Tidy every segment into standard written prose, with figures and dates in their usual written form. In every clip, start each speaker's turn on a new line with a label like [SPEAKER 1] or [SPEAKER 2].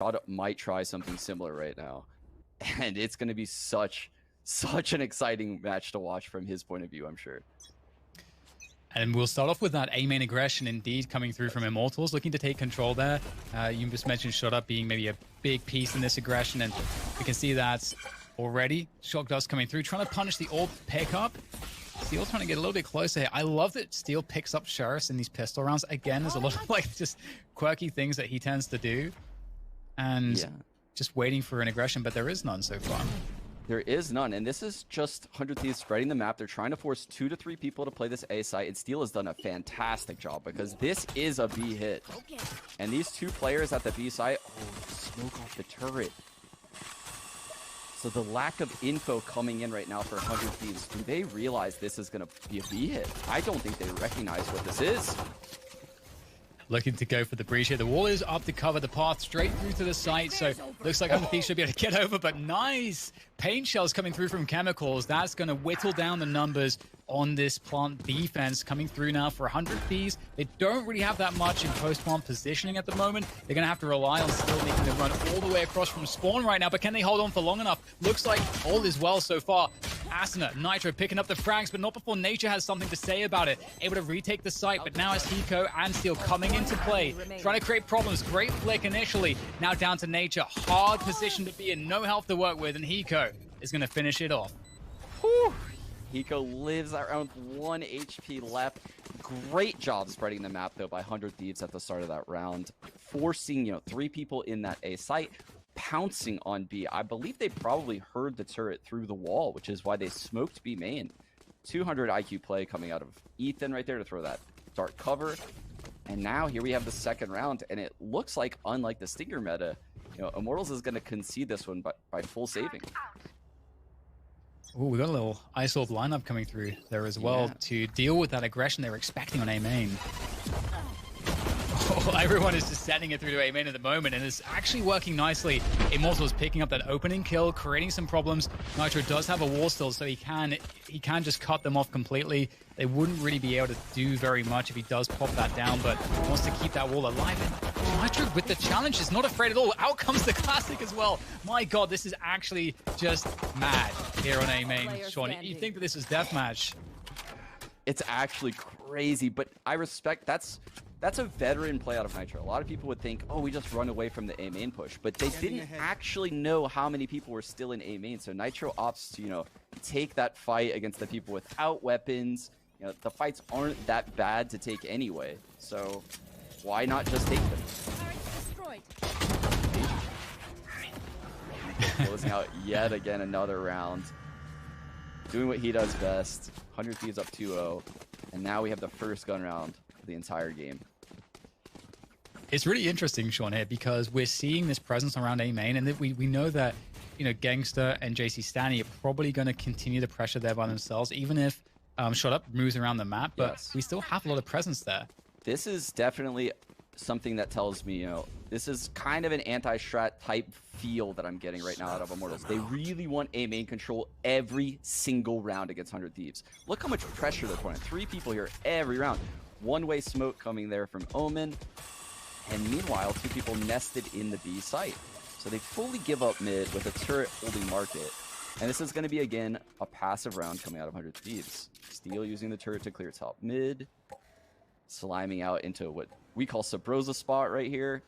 [SPEAKER 1] Shroud might try something similar right now. And it's going to be such an exciting match to watch from his point of view, I'm sure.
[SPEAKER 2] And we'll start off with that A main aggression indeed coming through from Immortals, looking to take control there. You just mentioned Shroud being maybe a big piece in this aggression, and we can see that already. Shock Dust coming through, trying to punish the ult pickup. Steel trying to get a little bit closer here. I love that Steel picks up Sheriffs in these pistol rounds. Again, there's a lot of like just quirky things that he tends to do. And just waiting for an aggression, but there is none so far.
[SPEAKER 1] There is none, and this is just 100 Thieves spreading the map. They're trying to force 2 to 3 people to play this A site, and Steel has done a fantastic job because this is a B hit. And these 2 players at the B site, smoke off the turret. So the lack of info coming in right now for 100 Thieves, do they realize this is going to be a B hit? I don't think they recognize what this is.
[SPEAKER 2] Looking to go for the breach here. The wall is up to cover the path straight through to the site, so looks like 100 Thieves should be able to get over, but nice! Pain shells coming through from Chemicals. That's going to whittle down the numbers on this plant defense coming through now for 100 Thieves. They don't really have that much in post-plant positioning at the moment. They're going to have to rely on still making the run all the way across from spawn right now, but can they hold on for long enough? Looks like all is well so far. Asuna, Nitro picking up the frags, but not before Nature has something to say about it. Able to retake the site, but now it's Hiko and Steel coming into play. Trying to create problems. Great flick initially. Now down to Nature. Hard position to be in. No health to work with, and Hiko is going to finish it off.
[SPEAKER 1] Whew. Hiko lives around 1 HP left. Great job spreading the map, though, by 100 Thieves at the start of that round. Forcing, 3 people in that A site. Pouncing on B. I believe they probably heard the turret through the wall, which is why they smoked B main. 200 IQ play coming out of Ethan right there to throw that dark cover. And now here we have the second round, and it looks like, unlike the Stinger meta, Immortals is going to concede this one by full saving.
[SPEAKER 2] Oh, we got a little Ice Orb lineup coming through there as well to deal with that aggression they were expecting on A main. Oh, everyone is just sending it through to A main at the moment, and it's actually working nicely. Immortals picking up that opening kill, creating some problems. Nitro does have a wall still, so he can just cut them off completely. They wouldn't really be able to do very much if he does pop that down, but wants to keep that wall alive. And Nitro with the challenge is not afraid at all. Out comes the classic as well. My God, this is actually just mad here on A main, Sean. You think that this is deathmatch?
[SPEAKER 1] It's actually crazy, but I respect that's a veteran play out of Nitro. A lot of people would think, oh, we just run away from the A main push, but they didn't actually know how many people were still in A main. So Nitro opts to, take that fight against the people without weapons. The fights aren't that bad to take anyway. So why not just take them? Closing out yet again another round. Doing what he does best. 100 Thieves up 2-0. And now we have the first gun round of the entire game.
[SPEAKER 2] It's really interesting, Sean, here, because we're seeing this presence around A main, and that we know that, Gangster and JC Stanny are probably going to continue the pressure there by themselves, even if Shut Up moves around the map, but we still have a lot of presence there.
[SPEAKER 1] This is definitely something that tells me, this is kind of an anti-strat type feel that I'm getting right now out of Immortals. They really want A main control every single round against 100 Thieves. Look how much pressure they're putting. 3 people here every round. One-way smoke coming there from Omen. And meanwhile, 2 people nested in the B site. So they fully give up mid with a turret holding market. And this is going to be, again, a passive round coming out of 100 Thieves. Steel using the turret to clear top mid. Sliming out into what we call Sabrosa spot right here.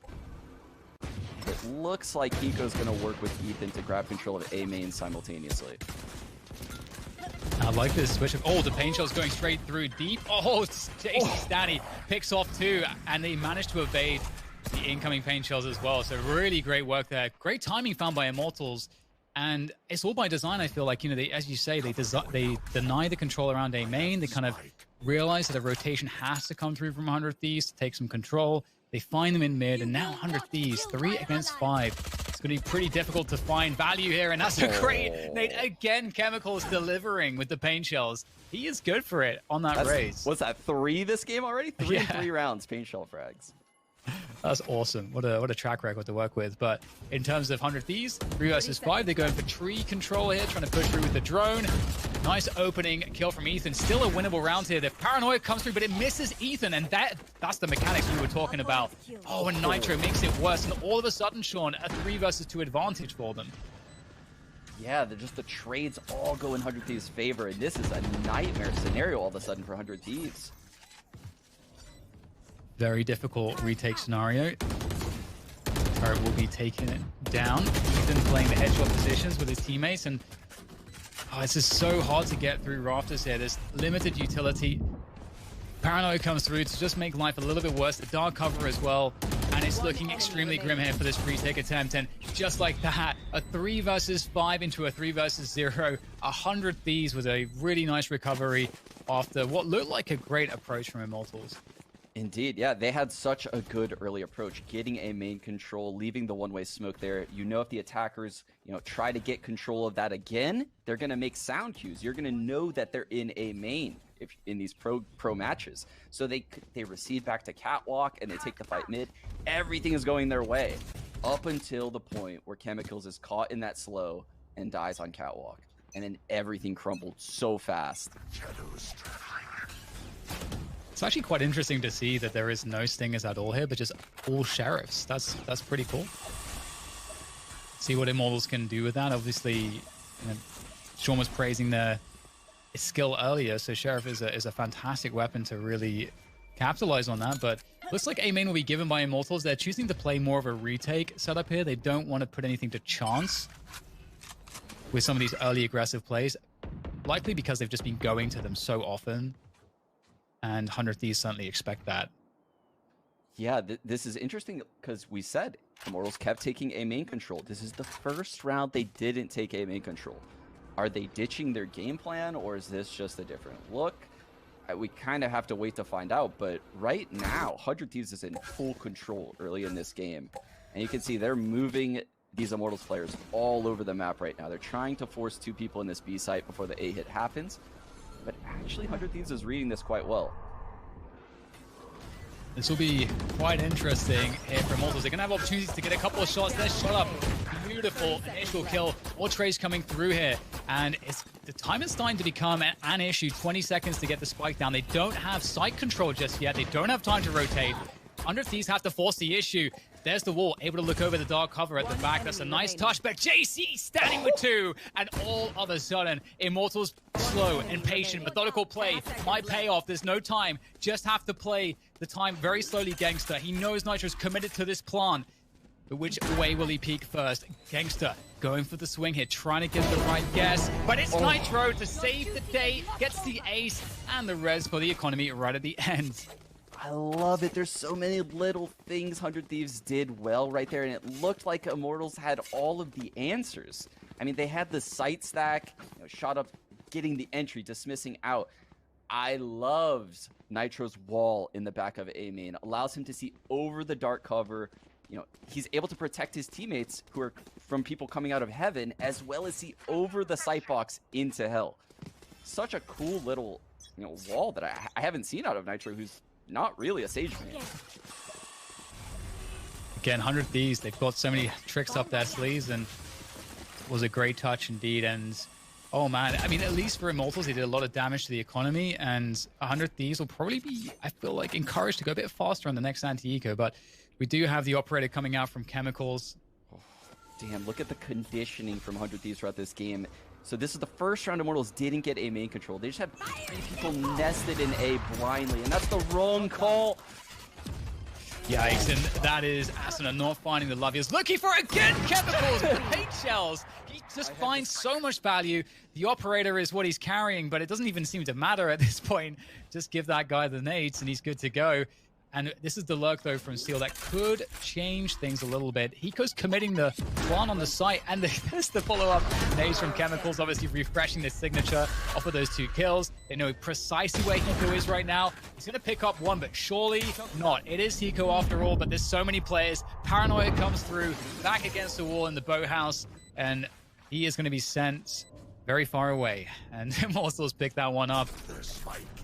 [SPEAKER 1] It looks like Hiko's going to work with Ethan to grab control of A main simultaneously.
[SPEAKER 2] I like this switch of, the pain shell's going straight through deep. JC Stanny picks off 2, and they managed to evade the incoming pain shells as well. So really great work there. Great timing found by Immortals. And it's all by design, I feel like, they, as you say, they deny the control around A main. They kind of realize that a rotation has to come through from 100 Thieves to take some control. They find them in mid, and now 100 Thieves, 3 against 5. It's going to be pretty difficult to find value here, and that's a great nade. Again, Chemicals delivering with the pain shells. He is good for it on that raise.
[SPEAKER 1] What's that, 3 this game already? 3 in 3 rounds, pain shell frags.
[SPEAKER 2] That's awesome. What a track record to work with. But in terms of 100 Thieves, 3 versus 5, they're going for tree control here, trying to push through with the drone. Nice opening kill from Ethan. Still a winnable round here. The paranoia comes through, but it misses Ethan, and that's the mechanics we were talking about. Oh, and Nitro makes it worse, and all of a sudden, Sean, a 3 versus 2 advantage for them.
[SPEAKER 1] Yeah, the trades all go in 100 Thieves' favor, and this is a nightmare scenario all of a sudden for 100 Thieves. Very
[SPEAKER 2] difficult retake scenario. Turret will be taking it down. Ethan playing the headshot positions with his teammates, and it's just so hard to get through rafters here. There's limited utility. Paranoia comes through to just make life a little bit worse. The dark cover as well, and it's looking extremely grim here for this retake attempt. And just like that, a 3 versus 5 into a 3 versus 0. 100 Thieves with a really nice recovery after what looked like a great approach from Immortals.
[SPEAKER 1] Indeed, yeah, they had such a good early approach, getting a main control, leaving the one-way smoke there. You know, if the attackers, try to get control of that again, they're going to make sound cues. You're going to know that they're in a main if in these pro matches. So they recede back to catwalk and they take the fight mid. Everything is going their way up until the point where Chemicals is caught in that slow and dies on catwalk. And then everything crumbled so fast.
[SPEAKER 2] It's actually quite interesting to see that there is no stingers at all here, but just all sheriffs. That's pretty cool. See what Immortals can do with that. Obviously, Sean was praising their skill earlier, so sheriff is a fantastic weapon to really capitalize on that. But looks like A main will be given by Immortals. They're choosing to play more of a retake setup here. They don't want to put anything to chance with some of these early aggressive plays, likely because they've just been going to them so often. And 100 Thieves certainly expect that.
[SPEAKER 1] Yeah, this is interesting because we said Immortals kept taking A main control. This is the first round they didn't take A main control. Are they ditching their game plan, or is this just a different look? We kind of have to wait to find out, but right now, 100 Thieves is in full control early in this game. And you can see they're moving these Immortals players all over the map right now. They're trying to force 2 people in this B site before the A hit happens. But actually, 100 Thieves is reading this quite well.
[SPEAKER 2] This will be quite interesting here for Immortals. They're going to have opportunities to get a couple of shots. They're shot up. Beautiful initial kill. More trays coming through here. And the time is starting to become an issue. 20 seconds to get the spike down. They don't have site control just yet. They don't have time to rotate. 100 Thieves have to force the issue. There's the wall, able to look over the dark cover at the back. That's a nice touch, but JC standing with 2, and all of a sudden, Immortals slow and patient, methodical play might pay off. There's no time, just have to play the time very slowly. Gangster, he knows Nitro's committed to this plan, but which way will he peek first? Gangster going for the swing here, trying to get the right guess, but it's Nitro to save the day, gets the ace, and the res for the economy right at the end.
[SPEAKER 1] I love it. There's so many little things 100 Thieves did well right there, and it looked like Immortals had all of the answers. I mean, they had the sight stack, shot up, getting the entry, dismissing out. I loved Nitro's wall in the back of A main. Allows him to see over the dark cover. He's able to protect his teammates who are from people coming out of heaven, as well as see over the sight box into hell. Such a cool little, wall that I haven't seen out of Nitro, who's not really a Sage man.
[SPEAKER 2] Again, 100 Thieves, they've got so many tricks up their sleeves, and it was a great touch indeed. And oh man, I mean, at least for Immortals, they did a lot of damage to the economy, and 100 Thieves will probably be, I feel like, encouraged to go a bit faster on the next anti-eco. But we do have the operator coming out from Chemicals.
[SPEAKER 1] Oh, damn, look at the conditioning from 100 Thieves throughout this game. So this is the first round Immortals didn't get A main control. They just had 3 people nested in A blindly, and that's the wrong call.
[SPEAKER 2] Yikes, and that is Asuna not finding the love. He's looking for, again, Chemicals with the paint shells. He just finds so much value. The operator is what he's carrying, but it doesn't even seem to matter at this point. Just give that guy the nades, and he's good to go. And this is the lurk, though, from Steel that could change things a little bit. Hiko's committing the one on the site, and there's the follow-up. Nades from Chemicals, obviously refreshing the signature off of those 2 kills. They know precisely where Hiko is right now. He's going to pick up one, but surely not. It is Hiko after all, but there's so many players. Paranoia comes through, back against the wall in the boathouse, and he is going to be sent very far away. And Immortals picked that one up.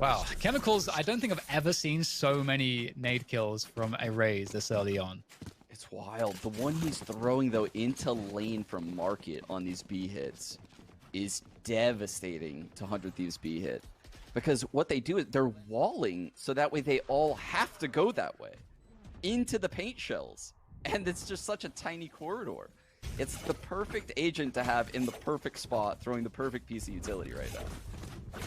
[SPEAKER 2] Wow. Chemicals, I don't think I've ever seen so many nade kills from a Raze this early on.
[SPEAKER 1] It's wild. The one he's throwing, though, into lane from Market on these B hits is devastating to 100 Thieves B hit. Because what they do is they're walling, so that way they all have to go that way into the paint shells. And it's just such a tiny corridor. It's the perfect agent to have in the perfect spot, throwing the perfect piece of utility right now.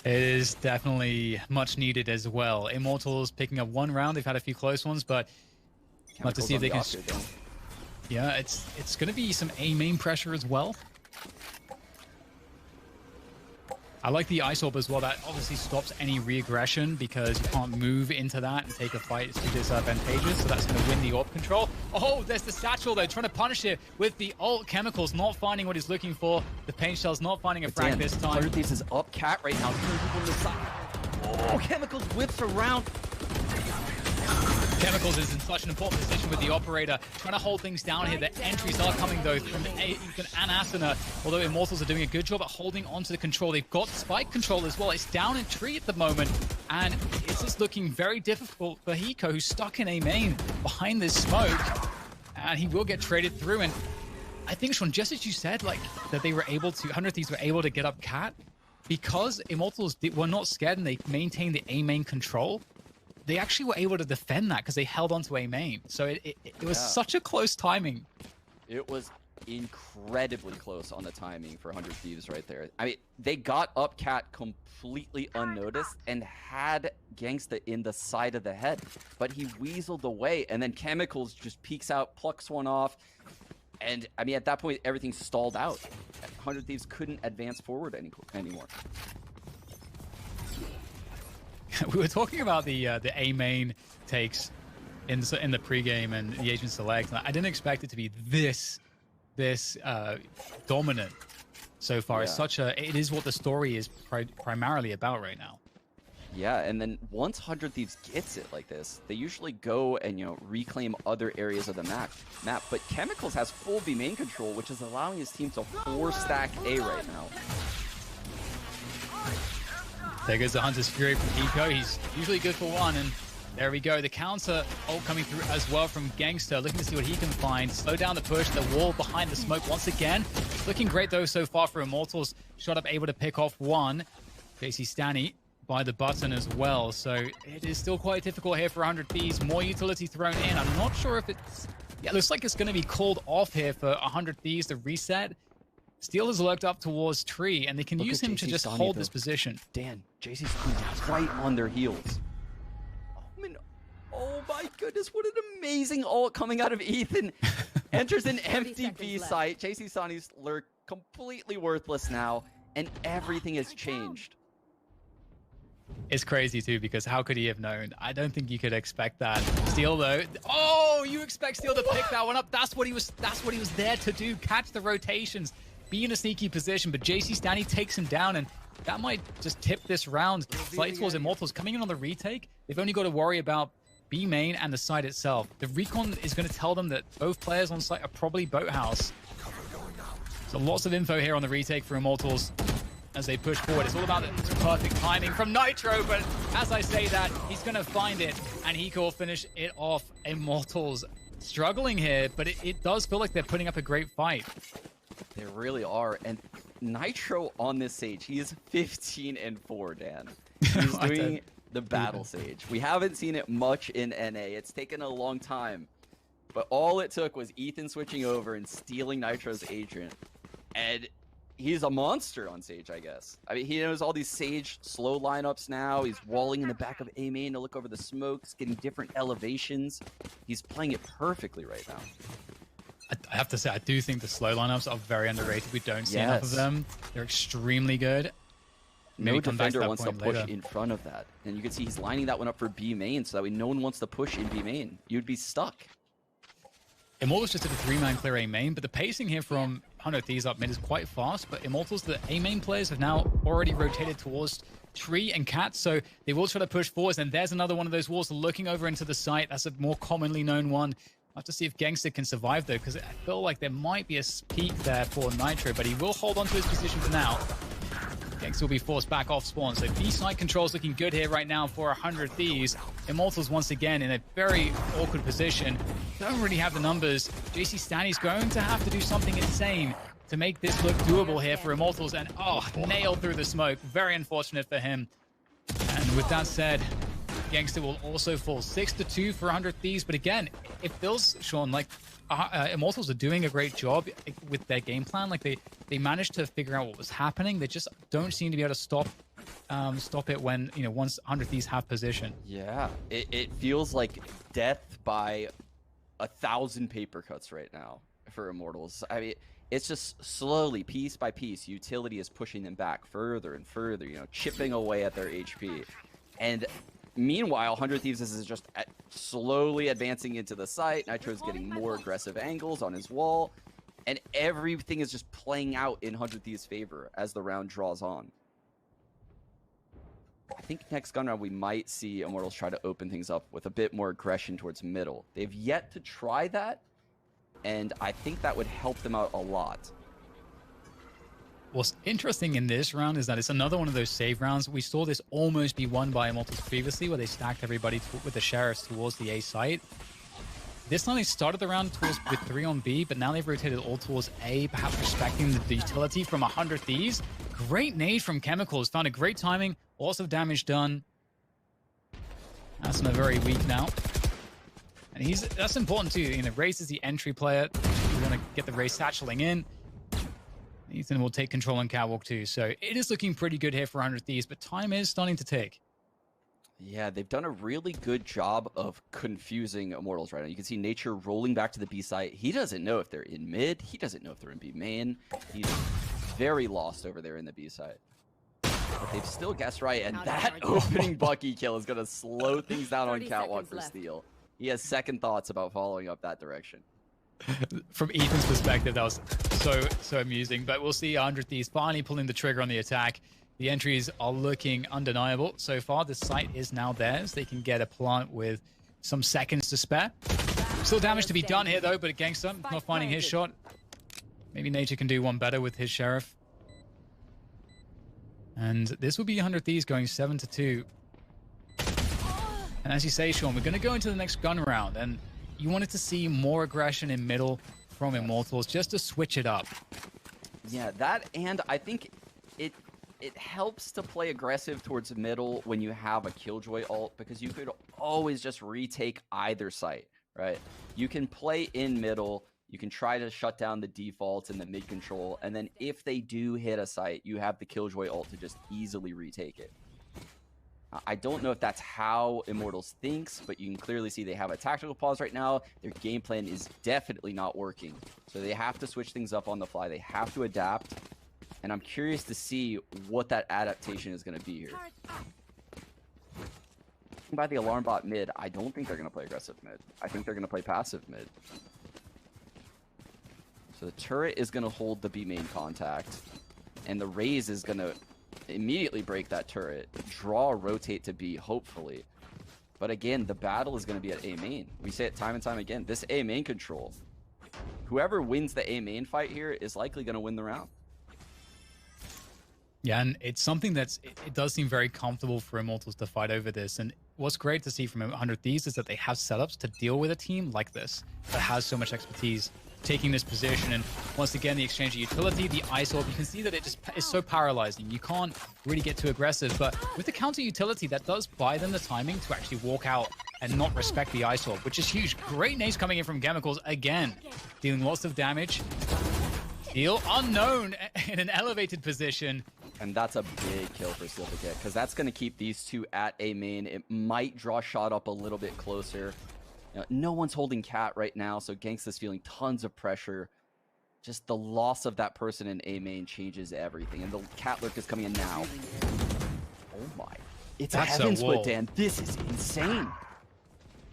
[SPEAKER 2] It is definitely much needed as well. Immortals picking up one round. They've had a few close ones, but love to see if they can. Yeah, it's going to be some A main pressure as well. I like the Ice Orb as well. That obviously stops any re-aggression because you can't move into that and take a fight. It's too disadvantageous, so that's going to win the Orb control. Oh, there's the Satchel, though, trying to punish it with the ult. Chemicals not finding what he's looking for. The Paint Shell's not finding a frag this time.
[SPEAKER 1] 100 Thieves is up cat right now. People on the side. Oh, Chemicals whips around.
[SPEAKER 2] Chemicals is in such an important position with the Operator, trying to hold things down here. The entries are coming, though, from Ethan and Asuna, although Immortals are doing a good job at holding onto the control. They've got spike control as well. It's down in tree at the moment, and it's just looking very difficult for Hiko, who's stuck in A main behind this smoke, and he will get traded through. And I think, Sean, just as you said, like, that they were able to, 100 Thieves were able to get up cat, because Immortals were not scared and they maintained the A main control. They actually were able to defend that because they held on to A main. So it was such a close timing. It
[SPEAKER 1] was incredibly close on the timing for 100 Thieves right there. I mean, they got up cat completely unnoticed and had Gangsta in the side of the head, but he weaseled away, and then Chemicals just peeks out, plucks one off, and I mean, at that point, everything stalled out. 100 Thieves couldn't advance forward anymore.
[SPEAKER 2] We were talking about the A main takes in the pregame and the agent select. I didn't expect it to be this dominant so far. Yeah. It is what the story is primarily about right now.
[SPEAKER 1] Yeah, and then once 100 Thieves gets it like this, they usually go and, you know, reclaim other areas of the map. But Chemicals has full B main control, which is allowing his team to 4-stack A right now.
[SPEAKER 2] There goes the Hunter's Fury from Hiko. He's usually good for one, and there we go. The counter ult coming through as well from Gangster, looking to see what he can find. Slow down the push, the wall behind the smoke once again. Looking great, though, so far for Immortals. Shot up, able to pick off one. JC Stanny by the button as well, so it is still quite difficult here for 100 Thieves. More utility thrown in. I'm not sure if it's... Yeah, looks like it's going to be called off here for 100 Thieves to reset. Steel has lurked up towards tree, and they can use him to just hold this position.
[SPEAKER 1] Dan, JC's right on their heels. Oh, man. Oh my goodness, what an amazing ult coming out of Ethan. Enters an empty B site. JC Sonny's lurk completely worthless now, and everything has changed.
[SPEAKER 2] It's crazy too, because how could he have known? I don't think you could expect that. Steel though. Oh, you expect Steel to pick that one up. That's what he was there to do. Catch the rotations. Be in a sneaky position, but JC Stanny takes him down, and that might just tip this round slightly towards Immortals. Coming in on the retake, they've only got to worry about B main and the site itself. The recon is going to tell them that both players on site are probably Boathouse. So lots of info here on the retake for Immortals as they push forward. It's all about the perfect timing from Nitro, but as I say that, he's going to find it, and Hiko will finish it off. Immortals struggling here, but it does feel like they're putting up a great fight.
[SPEAKER 1] They really are, and Nitro on this Sage, he is 15-4, Dan. He's doing the battle Sage. We haven't seen it much in NA. It's taken a long time, but all it took was Ethan switching over and stealing Nitro's agent, and he's a monster on Sage, I guess. I mean, he knows all these Sage slow lineups now. He's walling in the back of A main to look over the smokes, getting different elevations. He's playing it perfectly right now.
[SPEAKER 2] I have to say, I do think the slow lineups are very underrated. We don't see enough of them. They're extremely good.
[SPEAKER 1] No defender wants to push in front of that. And you can see he's lining that one up for B main, so that way no one wants to push in B main. You'd be stuck.
[SPEAKER 2] Immortals just did a 3-man clear A main, but the pacing here from 100 Thieves up mid is quite fast. But Immortals, the A main players have now already rotated towards Tree and Cat, so they will try to push forwards. And there's another one of those walls looking over into the site. That's a more commonly known one. Have to see if Gangster can survive, though, because I feel like there might be a peak there for Nitro, but he will hold on to his position for now. Gangster will be forced back off spawn, so B-side control's looking good here right now for 100 Thieves. Immortals once again in a very awkward position. Don't really have the numbers. JC Stanny's going to have to do something insane to make this look doable here for Immortals, and nailed through the smoke. Very unfortunate for him. And with that said, Gangster will also fall 6-2 for 100 Thieves, but again, it feels, Sean, like Immortals are doing a great job with their game plan. Like they managed to figure out what was happening. They just don't seem to be able to stop it when, you know, once 100 Thieves have position.
[SPEAKER 1] Yeah, it feels like death by 1,000 paper cuts right now for Immortals. I mean, it's just slowly, piece by piece, utility is pushing them back further and further, you know, chipping away at their HP. And meanwhile, 100 Thieves is just slowly advancing into the site. Nitro's getting more aggressive angles on his wall. And everything is just playing out in 100 Thieves' favor as the round draws on. I think next gun round we might see Immortals try to open things up with a bit more aggression towards middle. They've yet to try that, and I think that would help them out a lot.
[SPEAKER 2] What's interesting in this round is that it's another one of those save rounds. We saw this almost be won by Immortals previously, where they stacked everybody with the sheriffs towards the A site. This time they started the round with 3 on B, but now they've rotated all towards A, perhaps respecting the utility from 100 Thieves. Great nade from Chemicals, found a great timing, lots of damage done. Asuna very weak now. And that's important too. You know, Raze is the entry player. You want to get the Raze satcheling in. Ethan will take control on Catwalk too. So it is looking pretty good here for 100 Thieves, but time is starting to tick.
[SPEAKER 1] Yeah, they've done a really good job of confusing Immortals right now. You can see Nature rolling back to the B site. He doesn't know if they're in mid. He doesn't know if they're in B main. He's very lost over there in the B site. But they've still guessed right, and that opening Bucky kill is going to slow things down on Catwalk for Steel. He has second thoughts about following up that direction.
[SPEAKER 2] From Ethan's perspective, that was so amusing. But we'll see 100 Thieves finally pulling the trigger on the attack. The entries are looking undeniable so far. The site is now theirs. They can get a plant with some seconds to spare. Still damage to be done here, though, but Gangster not finding his shot. Maybe Nature can do one better with his Sheriff. And this will be 100 Thieves going 7-2. And as you say, Sean, we're going to go into the next gun round. And you wanted to see more aggression in middle from Immortals just to switch it up.
[SPEAKER 1] Yeah, that, and I think it helps to play aggressive towards middle when you have a Killjoy ult, because you could always just retake either site, right? You can play in middle, you can try to shut down the defaults and the mid control, and then if they do hit a site, you have the Killjoy ult to just easily retake it. I don't know if that's how Immortals thinks, but you can clearly see they have a tactical pause right now. Their game plan is definitely not working. So they have to switch things up on the fly. They have to adapt. And I'm curious to see what that adaptation is going to be here. By the alarm bot mid, I don't think they're going to play aggressive mid. I think they're going to play passive mid. So the turret is going to hold the B main contact. And the Raze is going to immediately break that turret. Draw, rotate to B, hopefully. But again, the battle is going to be at A main. We say it time and time again. This A main control. Whoever wins the A main fight here is likely going to win the round.
[SPEAKER 2] Yeah, and it's something it does seem very comfortable for Immortals to fight over this. And what's great to see from 100 Thieves is that they have setups to deal with a team like this that has so much expertise taking this position. And once again, the exchange of utility, the ice orb, you can see that it just is so paralyzing. You can't really get too aggressive, but with the counter utility, that does buy them the timing to actually walk out and not respect the ice orb, which is huge. Great nades coming in from Chemicals again, dealing lots of damage. Heal unknown in an elevated position.
[SPEAKER 1] And that's a big kill for Steel to get, because that's going to keep these two at A main. It might draw shot up a little bit closer. You know, no one's holding Cat right now, so Gangsta's feeling tons of pressure. Just the loss of that person in A main changes everything. And the Cat lurk is coming in now. Oh my. It's a heaven split, Dan. This is insane.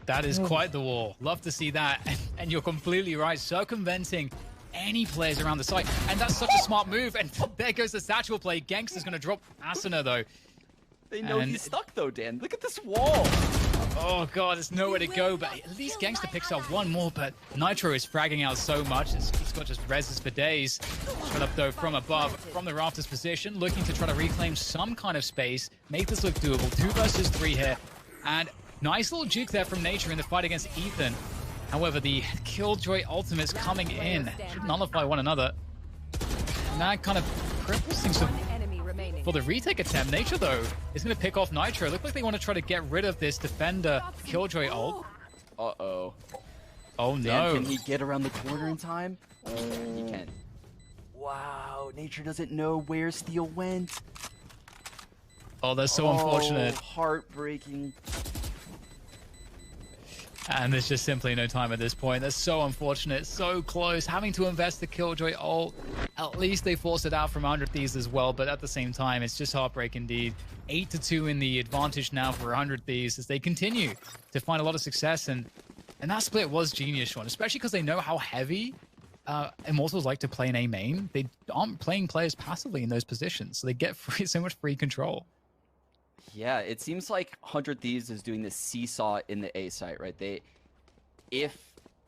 [SPEAKER 2] That is quite the wall. Love to see that. And you're completely right. Circumventing any players around the site, and that's such a smart move. And there goes the satchel play. Gangsta's going to drop Asuna though.
[SPEAKER 1] They know he's stuck though, Dan. Look at this wall.
[SPEAKER 2] Oh god, there's nowhere to go, but at least Gangster picks up one more, but Nitro is fragging out so much. He's got just reses for days. Shut up though from above, from the rafters position, looking to try to reclaim some kind of space, make this look doable. 2 versus 3 here, and nice little juke there from Nature in the fight against Ethan. However, the Killjoy ultimates coming in should nullify one another. And that kind of cripples things for the retake attempt. Nature, though, is going to pick off Nitro. Look like they want to try to get rid of this defender Killjoy ult.
[SPEAKER 1] Uh-oh.
[SPEAKER 2] Oh, no.
[SPEAKER 1] Dan, can he get around the corner in time? He can. Wow, Nature doesn't know where Steel went.
[SPEAKER 2] Oh, that's so unfortunate.
[SPEAKER 1] Heartbreaking.
[SPEAKER 2] And there's just simply no time at this point. That's so unfortunate. So close. Having to invest the Killjoy ult. At least they forced it out from 100Ts as well. But at the same time, it's just heartbreak indeed. 8-2 in the advantage now for 100Ts as they continue to find a lot of success. And that split was genius, Sean. Especially because they know how heavy Immortals like to play in A main. They aren't playing players passively in those positions. So they get so much free control.
[SPEAKER 1] Yeah, it seems like 100 Thieves is doing this seesaw in the A site, right? If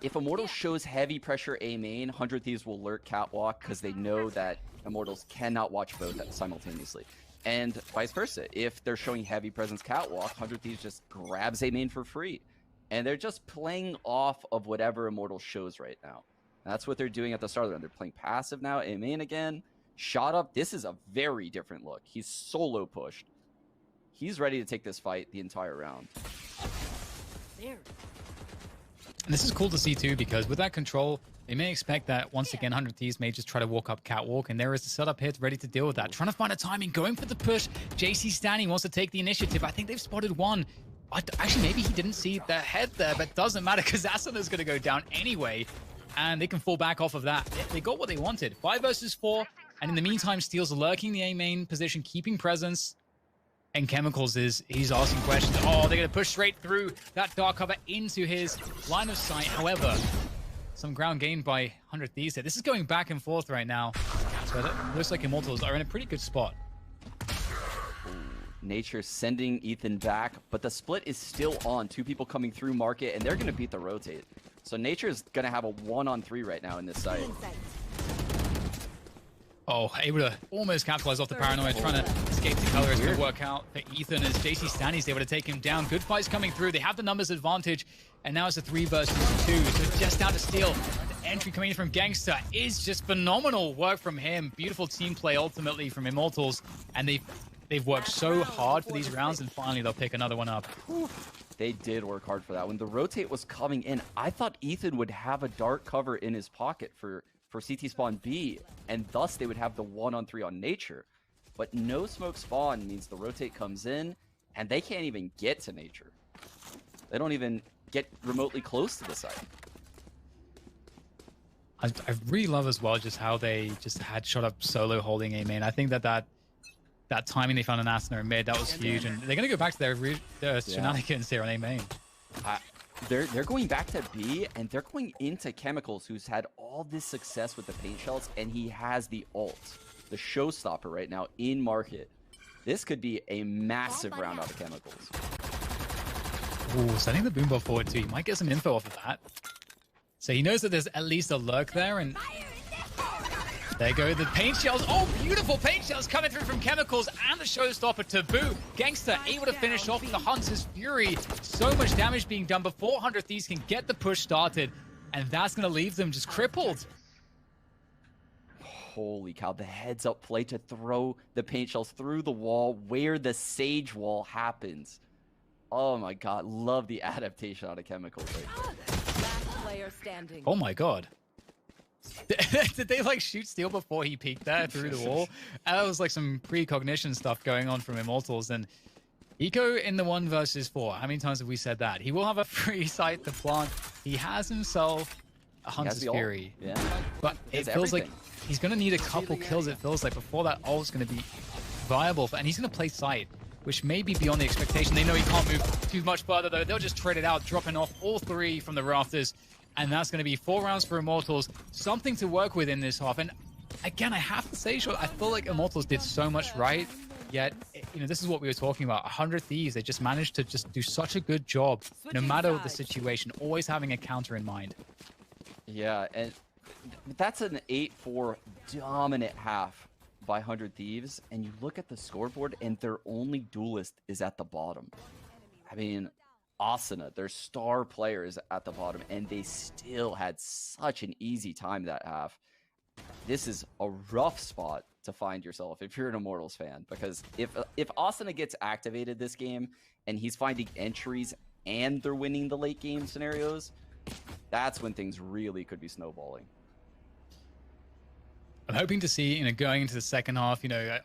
[SPEAKER 1] Immortals shows heavy pressure A main, 100 Thieves will lurk catwalk because they know that Immortals cannot watch both simultaneously. And vice versa. If they're showing heavy presence catwalk, 100 Thieves just grabs A main for free. And they're just playing off of whatever Immortals shows right now. And that's what they're doing at the start of the round. They're playing passive now, A main again. Shot up. This is a very different look. He's solo pushed. He's ready to take this fight the entire round.
[SPEAKER 2] And this is cool to see too, because with that control, they may expect that once again 100 Thieves may just try to walk up catwalk, and there is the setup here ready to deal with that. Trying to find a timing, going for the push. JC standing wants to take the initiative. I think they've spotted one. Actually, maybe he didn't see the head there, but doesn't matter because Asuna's going to go down anyway, and they can fall back off of that. They got what they wanted. 5 versus 4, and in the meantime, Steel's lurking the A main position, keeping presence. And Chemicals he's asking questions. Oh, they're going to push straight through that dark cover into his line of sight. However, some ground gained by 100 Thieves here. This is going back and forth right now. So it looks like Immortals are in a pretty good spot.
[SPEAKER 1] Nature sending Ethan back, but the split is still on. 2 people coming through market, and they're going to beat the rotate. So Nature is going to have a 1-on-3 right now in this site.
[SPEAKER 2] Oh, able to almost capitalize off the paranoia, trying to escape the color. It's going to work out for Ethan as JC Stanley's able to take him down. Good fights coming through. They have the numbers advantage, and now it's a 3 versus 2. So just down to Steel. The entry coming in from Gangster is just phenomenal work from him. Beautiful team play ultimately from Immortals, and they've worked so hard for these rounds, and finally they'll pick another one up.
[SPEAKER 1] They did work hard for that. When the rotate was coming in, I thought Ethan would have a dark cover in his pocket for CT spawn B, and thus they would have the 1-on-3 on Nature. But no smoke spawn means the rotate comes in, and they can't even get to Nature. They don't even get remotely close to the site.
[SPEAKER 2] I really love as well just how they just had shot up solo holding A main. I think that timing they found an Asuna in mid, that was huge, and they're going to go back to their shenanigans here on A main.
[SPEAKER 1] They're going back to B, and they're going into Chemicals, who's had all this success with the paint shells, and he has the ult, the showstopper right now in market. This could be a massive round out of Chemicals.
[SPEAKER 2] Ooh, sending the boom bot forward too. You might get some info off of that. So he knows that there's at least a lurk there, and there go the paint shells. Oh, beautiful paint shells coming through from Chemicals, and the showstopper Taboo. Gangster able to finish off the Hunter's Fury. So much damage being done before 100 Thieves can get the push started, and that's going to leave them just crippled.
[SPEAKER 1] Holy cow, the heads up play to throw the paint shells through the wall where the Sage wall happens. Oh my god, love the adaptation out of Chemicals right there.
[SPEAKER 3] Last player standing.
[SPEAKER 2] Oh my god. Did they like shoot Steel before he peeked there through the wall? That was like some precognition stuff going on from Immortals. And Hiko in the 1 versus 4. How many times have we said that? He will have a free site to plant. He has himself a Hunter's Fury.
[SPEAKER 1] Yeah.
[SPEAKER 2] But it feels like he's going to need a couple kills, it feels like, before that ult's going to be viable. And he's going to play site, which may be beyond the expectation. They know he can't move too much further, though. They'll just trade it out, dropping off all 3 from the rafters. And that's going to be 4 rounds for Immortals. Something to work with in this half. And again, I have to say, I feel like Immortals did so much right. Yet, you know, this is what we were talking about. 100 Thieves, they just managed to just do such a good job, no matter the situation, always having a counter in mind.
[SPEAKER 1] Yeah, and that's an 8-4 dominant half by 100 Thieves, and you look at the scoreboard, and their only duelist is at the bottom. I mean, Asuna, their star player, is at the bottom, and they still had such an easy time that half. This is a rough spot to find yourself if you're an Immortals fan, because if Asuna gets activated this game and he's finding entries and they're winning the late game scenarios, that's when things really could be snowballing.
[SPEAKER 2] I'm hoping to see, you know, going into the second half, you know,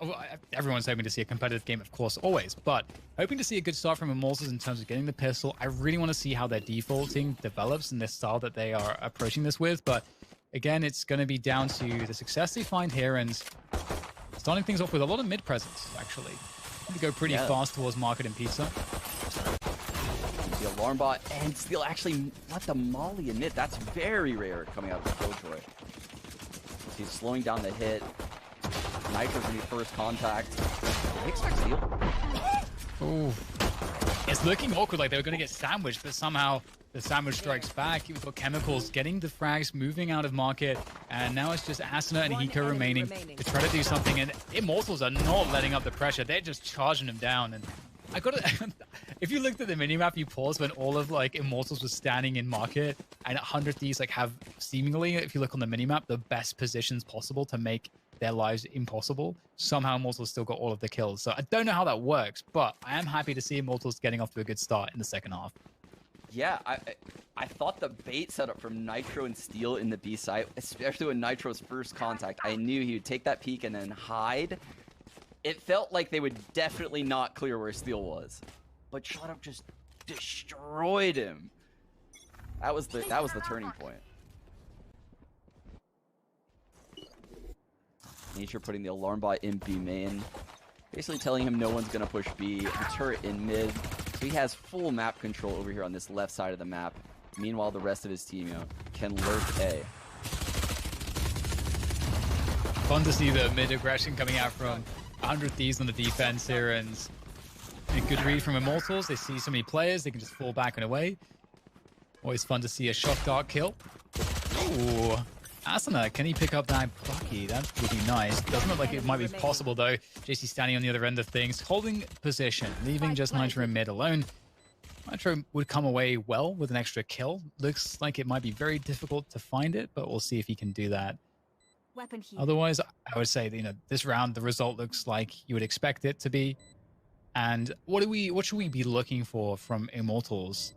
[SPEAKER 2] everyone's hoping to see a competitive game, of course, always, but hoping to see a good start from Immortals in terms of getting the pistol. I really want to see how their defaulting develops and the style that they are approaching this with, but again, it's going to be down to the success they find here and starting things off with a lot of mid presence, actually. They go pretty fast towards Market and Pizza.
[SPEAKER 1] The alarm bot and Steel actually let the molly in mid. That's very rare coming out of Killjoy. He's slowing down the hit. Nitro's gonna be first contact. They expect Steel.
[SPEAKER 2] Ooh. It's looking awkward, like they were going to get sandwiched, but somehow the sandwich strikes back. We've got Chemicals getting the frags, moving out of Market, and now it's just Asuna and Hiko remaining to try to do something, and Immortals are not letting up the pressure. They're just charging them down, and I gotta... if you looked at the minimap, you paused when all of, like, Immortals was standing in Market, and 100 Thieves, like, have seemingly, if you look on the minimap, the best positions possible to make their lives impossible. Somehow Immortals still got all of the kills. So I don't know how that works, but I am happy to see Immortals getting off to a good start in the second half.
[SPEAKER 1] Yeah, I thought the bait setup from Nitro and Steel in the B site, especially when Nitro's first contact, I knew he would take that peek and then hide. It felt like they would definitely not clear where Steel was, but Shroud just destroyed him. That was the turning point. Nature putting the alarm bot in B main, basically telling him no one's gonna push B. The turret in mid, so he has full map control over here on this left side of the map. Meanwhile, the rest of his team, you know, can lurk A.
[SPEAKER 2] Fun to see the mid aggression coming out from 100 Thieves on the defense here, and a good read from Immortals. They see so many players, they can just fall back and away. Always fun to see a shock dart kill. Ooh. Asuna, can he pick up that Bucky? That would be nice. Doesn't look like it might be possible, though. JC standing on the other end of things, holding position, leaving just Nitro in mid alone. Nitro would come away well with an extra kill. Looks like it might be very difficult to find it, but we'll see if he can do that. Otherwise, I would say that, you know, this round, the result looks like you would expect it to be. And what should we be looking for from Immortals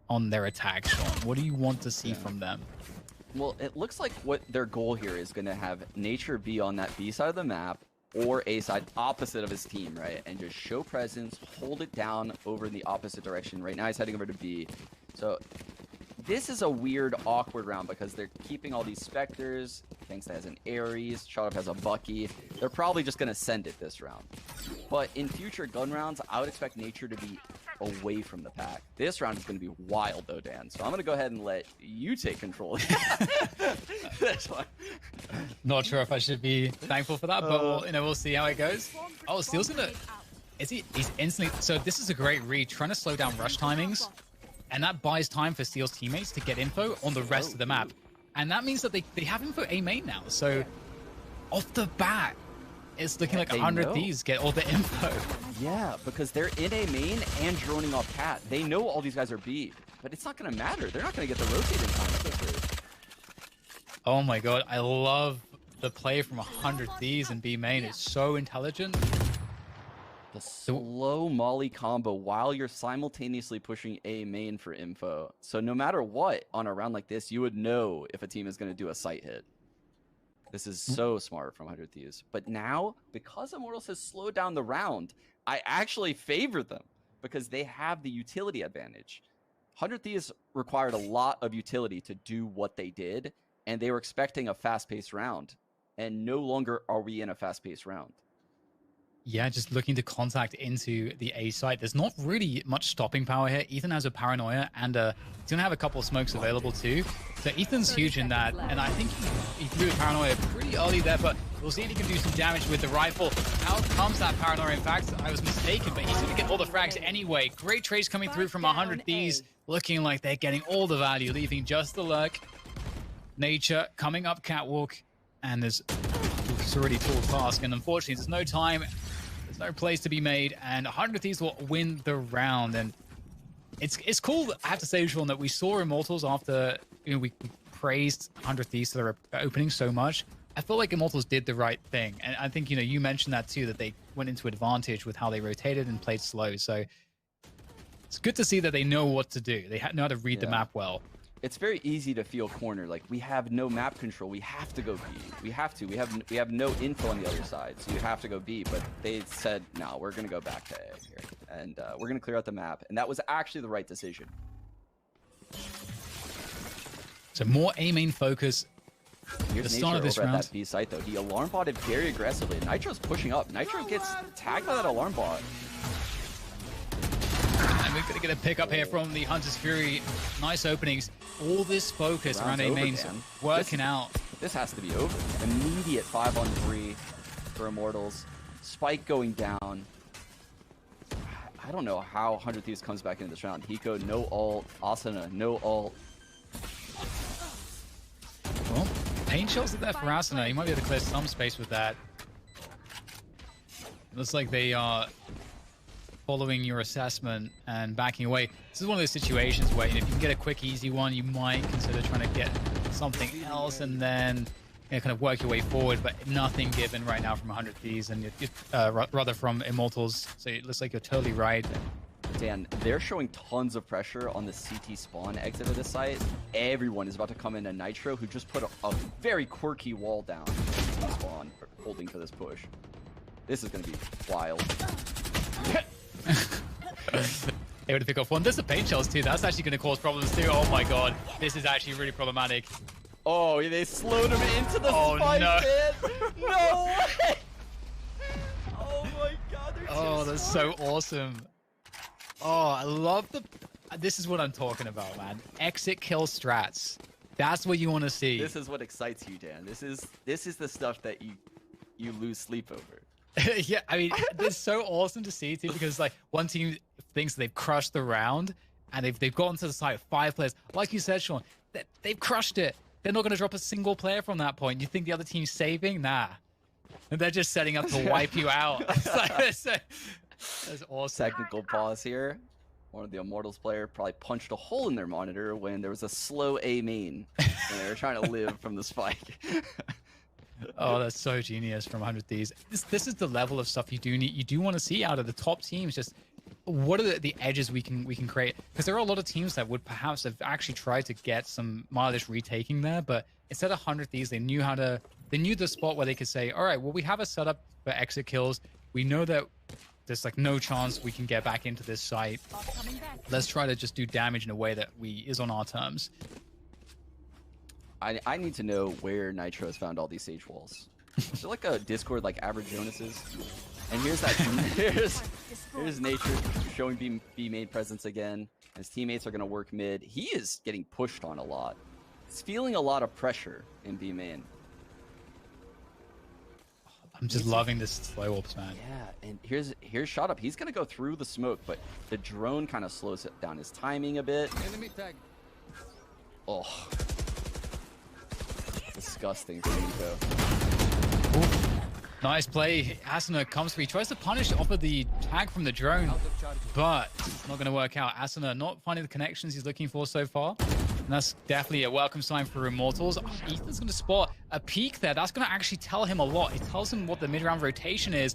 [SPEAKER 2] on their attack, Sean? What do you want to see from them?
[SPEAKER 1] Well, it looks like what their goal here is going to have Nature be on that B side of the map or A side, opposite of his team, right? And just show presence, hold it down over in the opposite direction. Right now he's heading over to B. So this is a weird, awkward round because they're keeping all these Spectres. Thanks has an Ares. Shroud has a Bucky. They're probably just going to send it this round. But in future gun rounds, I would expect Nature to be away from the pack. This round is going to be wild, though, Dan. So I'm going to go ahead and let you take control. This one.
[SPEAKER 2] Not sure if I should be thankful for that, but we'll see how it goes. Oh, Steel's gonna... He's instantly... So this is a great read, trying to slow down rush timings. And that buys time for Steel's teammates to get info on the rest of the map. And that means that they have info A main now. So off the bat, it's looking like 100 Thieves get all the info.
[SPEAKER 1] Yeah, because they're in A main and droning off Cat. They know all these guys are B, but it's not going to matter. They're not going to get the rotate in time.
[SPEAKER 2] Oh my god, I love the play from 100 Thieves and B main. It's so intelligent.
[SPEAKER 1] The slow molly combo while you're simultaneously pushing A main for info. So no matter what, on a round like this, you would know if a team is going to do a sight hit. This is so smart from 100 Thieves. But now, because Immortals has slowed down the round, I actually favor them because they have the utility advantage. 100 Thieves required a lot of utility to do what they did, and they were expecting a fast-paced round. And no longer are we in a fast-paced round.
[SPEAKER 2] Yeah, just looking to contact into the A site. There's not really much stopping power here. Ethan has a paranoia, and he's going to have a couple of smokes available too. So Ethan's huge in that, and I think he threw a paranoia pretty early there, but we'll see if he can do some damage with the rifle. Out comes that paranoia. In fact, I was mistaken, but he's going to get all the frags anyway. Great trades coming through from 100Ts, looking like they're getting all the value, leaving just the lurk. Nature coming up catwalk, and there's already tall task, and unfortunately there's no time. There's no plays to be made, and 100 Thieves will win the round. And it's cool, I have to say, Sean, that we saw Immortals after we praised 100 Thieves for their opening so much. I feel like Immortals did the right thing, and I think you mentioned that too, that they went into advantage with how they rotated and played slow. So it's good to see that they know what to do. They know how to read the map well.
[SPEAKER 1] It's very easy to feel cornered. Like, we have no map control. We have to go B. We have to. We have no info on the other side, so you have to go B. But they said, no, we're going to go back to A here. And we're going to clear out the map. And that was actually the right decision.
[SPEAKER 2] So more A main focus.
[SPEAKER 1] Here's
[SPEAKER 2] the start of this
[SPEAKER 1] round.
[SPEAKER 2] round.
[SPEAKER 1] At that B site, though. He alarm botted very aggressively. Nitro's pushing up. Nitro gets tagged by that alarm bot.
[SPEAKER 2] And we're going to get a pick up here from the Hunter's Fury. Nice openings. All this focus around A mains working out.
[SPEAKER 1] This has to be over. Immediate 5-on-3 for Immortals. Spike going down. I don't know how 100 Thieves comes back into this round. Hiko, no ult. Asuna, no ult.
[SPEAKER 2] Well, pain shells are there for Asuna. He might be able to clear some space with that. Looks like they are following your assessment and backing away. This is one of those situations where if you can get a quick, easy one, you might consider trying to get something else and then kind of work your way forward, but nothing given right now from 100 Thieves and rather from Immortals. So it looks like you're totally right.
[SPEAKER 1] Dan, they're showing tons of pressure on the CT spawn exit of this site. Everyone is about to come in, and Nitro, who just put a very quirky wall down CT spawn, holding for this push. This is going to be wild.
[SPEAKER 2] Able to pick off one. There's the paint shells too. That's actually going to cause problems too. Oh my god. This is actually really problematic.
[SPEAKER 1] Oh, they slowed him into the spike pit. No way. Oh my god, they're
[SPEAKER 2] that's so awesome. Oh, I love this is what I'm talking about, man. Exit kill strats. That's what you want to see.
[SPEAKER 1] This is what excites you, Dan. This is the stuff that you lose sleep over.
[SPEAKER 2] Yeah, I mean, it's so awesome to see too, because like one team thinks they've crushed the round and they've gotten to the site with 5 players. Like you said, Sean, they've crushed it. They're not going to drop a single player from that point. You think the other team's saving? Nah. And they're just setting up to wipe you out. That's awesome.
[SPEAKER 1] Technical pause here. One of the Immortals player probably punched a hole in their monitor when there was a slow A main and they were trying to live from the spike.
[SPEAKER 2] Oh, that's so genius from 100 Thieves. This is the level of stuff you do need. You do want to see out of the top teams. Just what are the edges we can create? Because there are a lot of teams that would perhaps have actually tried to get some mileage retaking there, but instead of 100 Thieves, they knew the spot where they could say, all right, well, we have a setup for exit kills. We know that there's like no chance we can get back into this site. Let's try to just do damage in a way that is on our terms.
[SPEAKER 1] I need to know where Nitro has found all these sage walls. Is there like a Discord like Average Jonas's? And here's Nature showing B main presence again. His teammates are going to work mid. He is getting pushed on a lot. He's feeling a lot of pressure in B main.
[SPEAKER 2] I'm just loving this slow ups, man.
[SPEAKER 1] Yeah, and here's shot up. He's going to go through the smoke, but the drone kind of slows down his timing a bit.
[SPEAKER 3] Enemy tag.
[SPEAKER 1] Oh. Disgusting for Hiko.
[SPEAKER 2] Nice play. Asuna comes through. He tries to punish off of the tag from the drone, but it's not going to work out. Asuna not finding the connections he's looking for so far. And that's definitely a welcome sign for Immortals. Oh, Ethan's going to spot a peek there. That's going to actually tell him a lot. It tells him what the mid-round rotation is.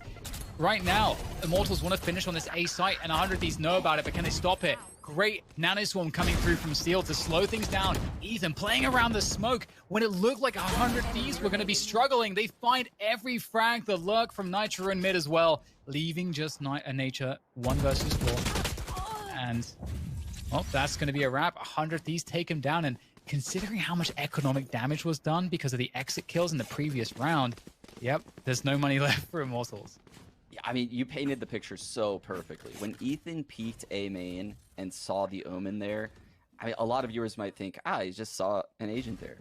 [SPEAKER 2] Right now, Immortals want to finish on this A site, and 100 Thieves know about it, but can they stop it? Great nanoswarm coming through from Steel to slow things down. Ethan playing around the smoke. When it looked like 100 Thieves were going to be struggling, they find every frag, the lurk from Nitro in mid as well, leaving just Nature 1 versus 4. And, well, that's going to be a wrap. 100 Thieves take him down, and considering how much economic damage was done because of the exit kills in the previous round, yep, there's no money left for Immortals.
[SPEAKER 1] Yeah, I mean, you painted the picture so perfectly. When Ethan peeked A main and saw the Omen there, I mean, a lot of viewers might think, he just saw an agent there.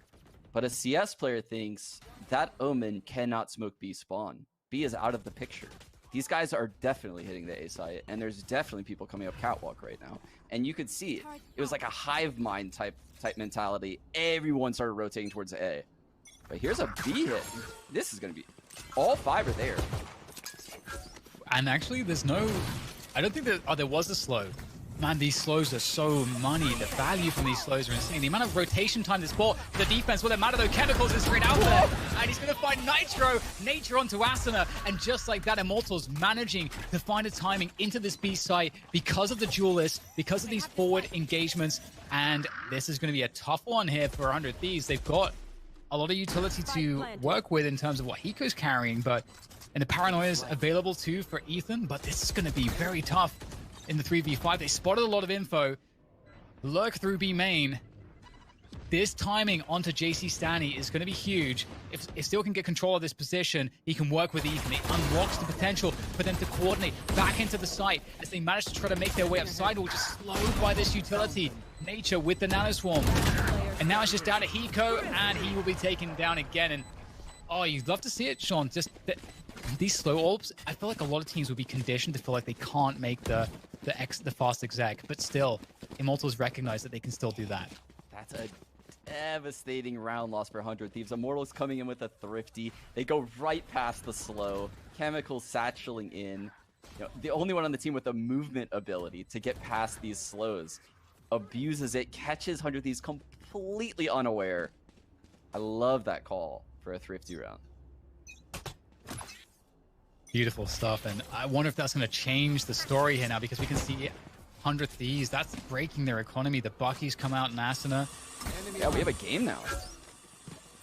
[SPEAKER 1] But a CS player thinks that Omen cannot smoke B spawn. B is out of the picture. These guys are definitely hitting the A site, and there's definitely people coming up catwalk right now. And you could see it. It was like a hive mind type mentality. Everyone started rotating towards A. But here's a B hit. This is going to be... All 5 are there.
[SPEAKER 2] And actually, there's no... I don't think that... Oh, there was a slow. Man, these slows are so money. The value from these slows are insane. The amount of rotation time this ball, the defense, will it matter though? Chemicals is straight out there. And he's going to find Nitro. Nature onto Asuna. And just like that, Immortals managing to find a timing into this B site because of the duelist, because of these forward engagements. And this is going to be a tough one here for 100 Thieves. They've got a lot of utility to work with in terms of what Hiko's carrying, but and the paranoia is available too for Ethan. But this is going to be very tough. In the 3v5, they spotted a lot of info. Lurk through B main. This timing onto JC Stanny is going to be huge. If Steel can get control of this position, he can work with Ethan. It unlocks the potential for them to coordinate back into the site as they manage to try to make their way up sidewall, just slowed by this utility. Nature with the nanoswarm. And now it's just down to Hiko, and he will be taken down again. And oh, you'd love to see it, Sean. Just these slow orbs, I feel like a lot of teams would be conditioned to feel like they can't make the fast exec, but still, Immortals recognize that they can still do that.
[SPEAKER 1] That's a devastating round loss for 100 Thieves. Immortals coming in with a thrifty. They go right past the slow. Chemicals satcheling in. You know, the only one on the team with a movement ability to get past these slows. Abuses it, catches 100 Thieves completely unaware. I love that call for a thrifty round.
[SPEAKER 2] Beautiful stuff, and I wonder if that's going to change the story here now, because we can see 100 Thieves, that's breaking their economy. The Buckies come out in Asuna.
[SPEAKER 1] Yeah, we have a game now.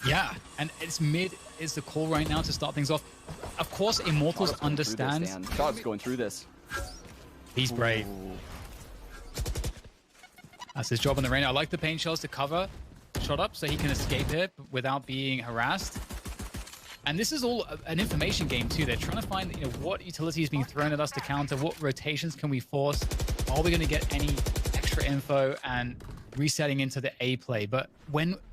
[SPEAKER 2] Yeah, and it's mid is the call right now to start things off. Of course, Immortals understands.
[SPEAKER 1] Shroud's going through this.
[SPEAKER 2] He's brave.
[SPEAKER 1] Ooh.
[SPEAKER 2] That's his job on the rain. I like the paint shells to cover shot up so he can escape it without being harassed. And this is all an information game too. They're trying to find, you know, what utility is being thrown at us to counter, what rotations can we force, are we going to get any extra info, and resetting into the A play. But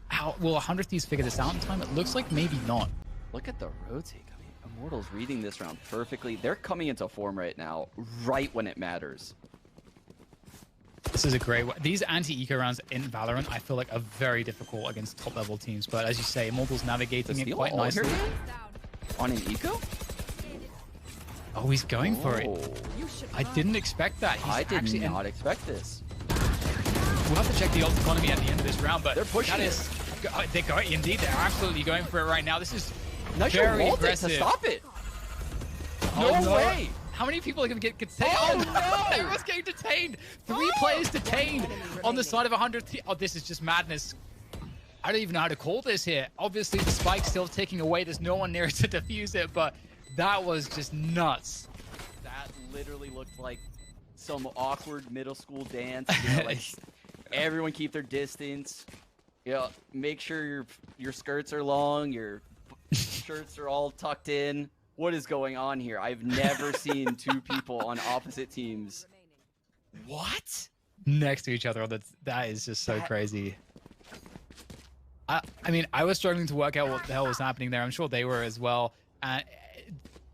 [SPEAKER 2] how will 100 Thieves figure this out in time? It looks like maybe not.
[SPEAKER 1] Look at the rotate. I mean, Immortals reading this round perfectly. They're coming into form right now, right when it matters.
[SPEAKER 2] This is a great one. These anti-eco rounds in Valorant, I feel like, are very difficult against top-level teams. But as you say, Immortals navigating it quite nicely.
[SPEAKER 1] On an eco?
[SPEAKER 2] Oh, he's going for it. I didn't expect that.
[SPEAKER 1] I did not expect this.
[SPEAKER 2] We'll have to check the ult economy at the end of this round, but
[SPEAKER 1] they're pushing
[SPEAKER 2] it. They're going, indeed, they're absolutely going for it right now. This is
[SPEAKER 1] very
[SPEAKER 2] aggressive.
[SPEAKER 1] To stop it.
[SPEAKER 2] No way. How many people are going to get detained? Oh, no! Everyone's getting detained. 3 players detained on the side of 100. Oh, this is just madness. I don't even know how to call this here. Obviously, the spike's still ticking away. There's no one near to defuse it, but that was just nuts.
[SPEAKER 1] That literally looked like some awkward middle school dance. You know, like everyone keep their distance. You know, make sure your skirts are long, your shirts are all tucked in. What is going on here? I've never seen 2 people on opposite teams. What?
[SPEAKER 2] Next to each other. That is just so crazy. I mean, I was struggling to work out what the hell was happening there. I'm sure they were as well.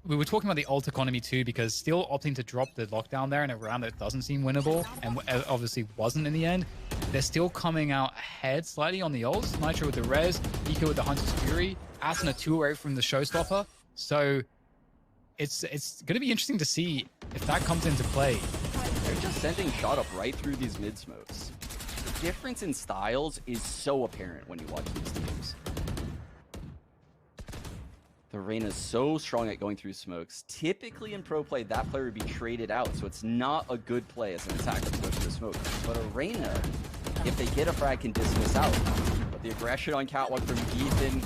[SPEAKER 2] We were talking about the ult economy too, because still opting to drop the lockdown there in a round that doesn't seem winnable, and obviously wasn't in the end. They're still coming out ahead slightly on the ults. Nitro with the res, Hiko with the Hunter's Fury, Asuna 2 away from the showstopper. So it's going to be interesting to see if that comes into play.
[SPEAKER 1] They're just sending shot up right through these mid smokes. The difference in styles is so apparent when you watch these teams. The Reyna's so strong at going through smokes. Typically in pro play, that player would be traded out, so it's not a good play as an attacker to go through the smoke. But a Reyna, if they get a frag, can dismiss out. But the aggression on catwalk from Ethan,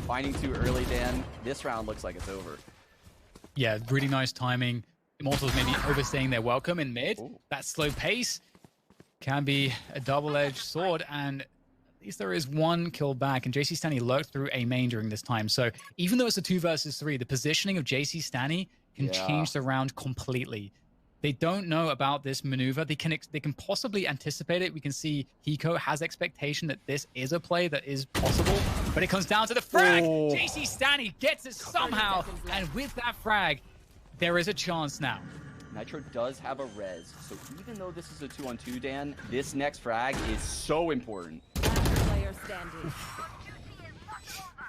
[SPEAKER 1] finding too early, Dan, this round looks like it's over.
[SPEAKER 2] Yeah, really nice timing. Immortals maybe overstaying their welcome in mid.
[SPEAKER 1] Ooh.
[SPEAKER 2] That slow pace can be a double-edged sword, and at least there is 1 kill back, and JC Stanny lurked through a main during this time. So even though it's a 2 versus 3, the positioning of JC Stanny can change the round completely. They don't know about this maneuver. They can possibly anticipate it. We can see Hiko has expectation that this is a play that is possible, but it comes down to the frag. JC Stanny gets it somehow, and with that frag, there is a chance now.
[SPEAKER 1] Nitro does have a res, so even though this is a 2-on-2, Dan, this next frag is so important.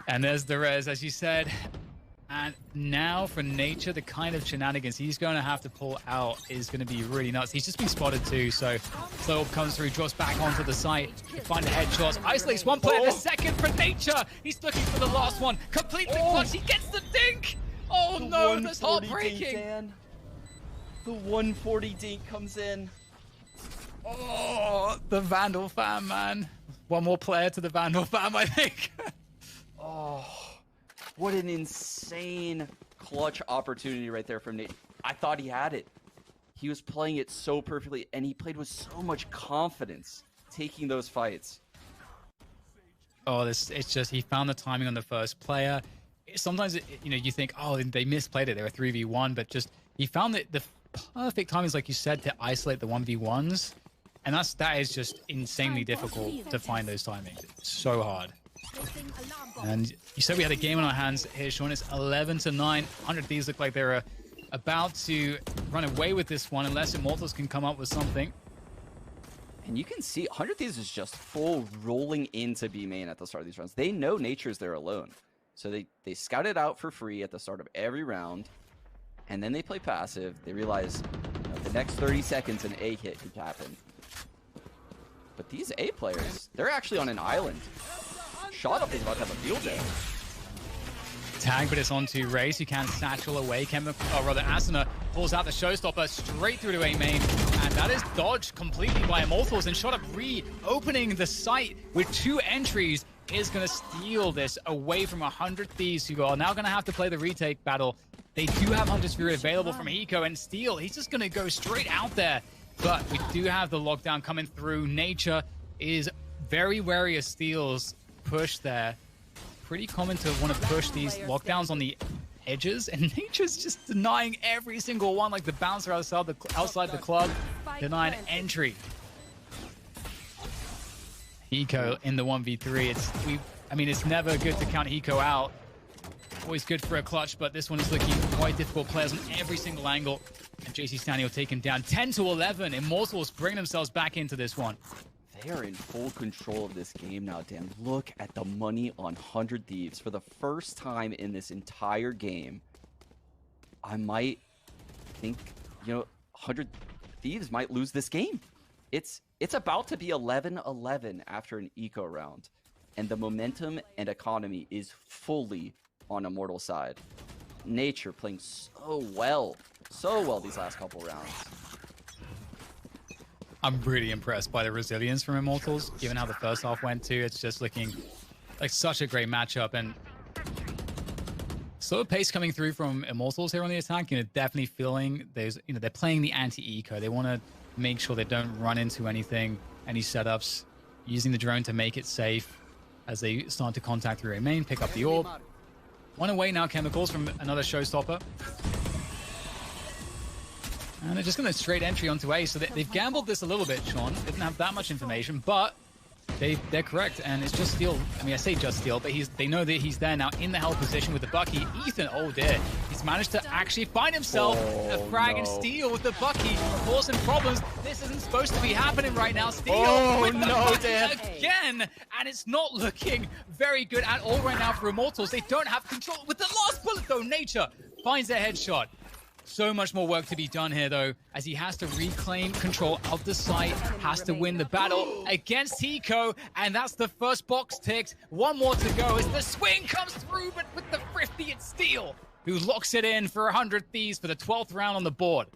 [SPEAKER 2] And there's the res, as you said. And now for Nature, the kind of shenanigans he's going to have to pull out is going to be really nuts. He's just been spotted too, so Slow comes through, drops back onto the site to find the headshots. Isolates one player, the second for Nature. He's looking for the last one. Completely clutch, he gets the dink! Oh no, that's heartbreaking!
[SPEAKER 1] The 140 dink comes in.
[SPEAKER 2] Oh, the Vandal fam, man. One more player to the Vandal fam, I think.
[SPEAKER 1] Oh. What an insane clutch opportunity right there from Nate. I thought he had it. He was playing it so perfectly, and he played with so much confidence taking those fights.
[SPEAKER 2] Oh, it's just, he found the timing on the first player. Sometimes, you think, oh, they misplayed it. They were 3v1, but just, he found the perfect timings, like you said, to isolate the 1v1s. And that is just insanely difficult to find those timings. It's so hard. And you said we had a game on our hands here, Sean. It's 11-9. 100 Thieves look like they're about to run away with this one unless Immortals can come up with something.
[SPEAKER 1] And you can see 100 Thieves is just full rolling into B main at the start of these rounds. They know Nature's there alone. So they scout it out for free at the start of every round. And then they play passive. They realize the next 30 seconds an A hit could happen. But these A players, they're actually on an island. Shot Up is about to have a field day.
[SPEAKER 2] Tag, but it's onto Raze, who can satchel away. Asuna pulls out the showstopper straight through to A main, and that is dodged completely by Immortals, and Shot Up reopening the site with 2 entries is going to steal this away from 100 Thieves, who are now going to have to play the retake battle. They do have Hunter's Fury available from Hiko, and Steel, he's just going to go straight out there. But we do have the lockdown coming through. Nature is very wary of Steel's push there. Pretty common to want to push these lockdowns on the edges, and Nature's just denying every single one, like the bouncer outside the club, denying entry. Hiko in the 1v3. It's never good to count Hiko out. Always good for a clutch, but this one is looking quite difficult. Players on every single angle, and JC Stanley taken down 10-11. Immortals bring themselves back into this one.
[SPEAKER 1] They are in full control of this game now, Dan. Look at the money on 100 Thieves. For the first time in this entire game, I might think, 100 Thieves might lose this game. It's about to be 11-11 after an eco round, and the momentum and economy is fully on Immortal side. Nature playing so well these last couple rounds.
[SPEAKER 2] I'm really impressed by the resilience from Immortals, given how the first half went too. It's just looking like such a great matchup, and slow pace coming through from Immortals here on the attack. Definitely feeling there's, they're playing the anti-eco. They want to make sure they don't run into any setups, using the drone to make it safe as they start to contact through a main, pick up the orb. One away now, Chemicals, from another showstopper. And they're just going to straight entry onto A. So they've gambled this a little bit, Sean. They didn't have that much information, but they're correct. And it's just Steel. I say just Steel, but they know that he's there now in the held position with the Bucky. Ethan, oh dear. He's managed to actually find himself a frag and Steel with the Bucky, causing problems. This isn't supposed to be happening right now. Steel with the Bucky again. And it's not looking very good at all right now for Immortals. They don't have control. With the last bullet, though, Nature finds a headshot. So much more work to be done here, though, as he has to reclaim control of the site, has to win the battle against Hiko, and that's the first box ticked. One more to go as the swing comes through, but with the thrifty, it's Steel, who locks it in for 100 Thieves for the 12th round on the board.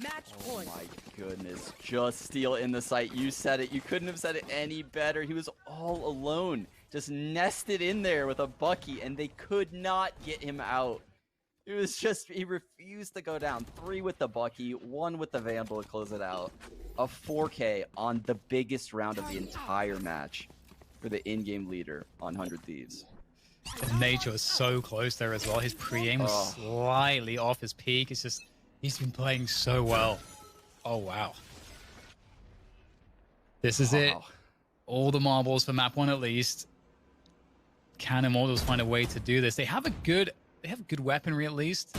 [SPEAKER 1] Match point. Oh my goodness, just Steel in the site. You said it. You couldn't have said it any better. He was all alone, just nested in there with a Bucky, and they could not get him out. It was just, he refused to go down. 3 with the Bucky, 1 with the Vandal to close it out. A 4K on the biggest round of the entire match for the in-game leader on 100 Thieves.
[SPEAKER 2] Nature was so close there as well. His pre-aim was slightly off his peak. It's just, he's been playing so well. Oh, wow. This is it. All the marbles for map 1 at least. Can Immortals find a way to do this? They have good weaponry at least.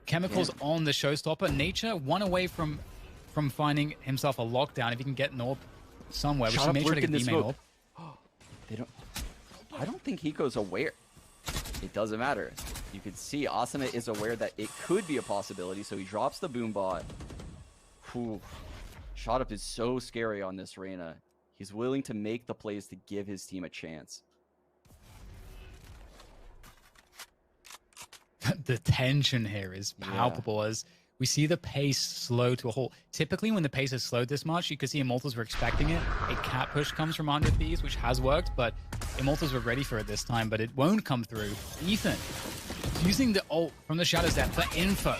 [SPEAKER 2] Chemicals on the showstopper. Nature 1 away from finding himself a lockdown if he can get an orb somewhere. Which he may try to get the main orb.
[SPEAKER 1] They don't. I don't think Hiko's aware. It doesn't matter. You can see Asuna is aware that it could be a possibility, so he drops the boom bot. Whew. Shot up is so scary on this Reyna. He's willing to make the plays to give his team a chance.
[SPEAKER 2] The tension here is palpable as we see the pace slow to a halt. Typically, when the pace is slowed this much, you can see Immortals were expecting it. A cat push comes from 100 Thieves, which has worked, but Immortals were ready for it this time, but it won't come through. Ethan, using the ult from the Shadows there for info.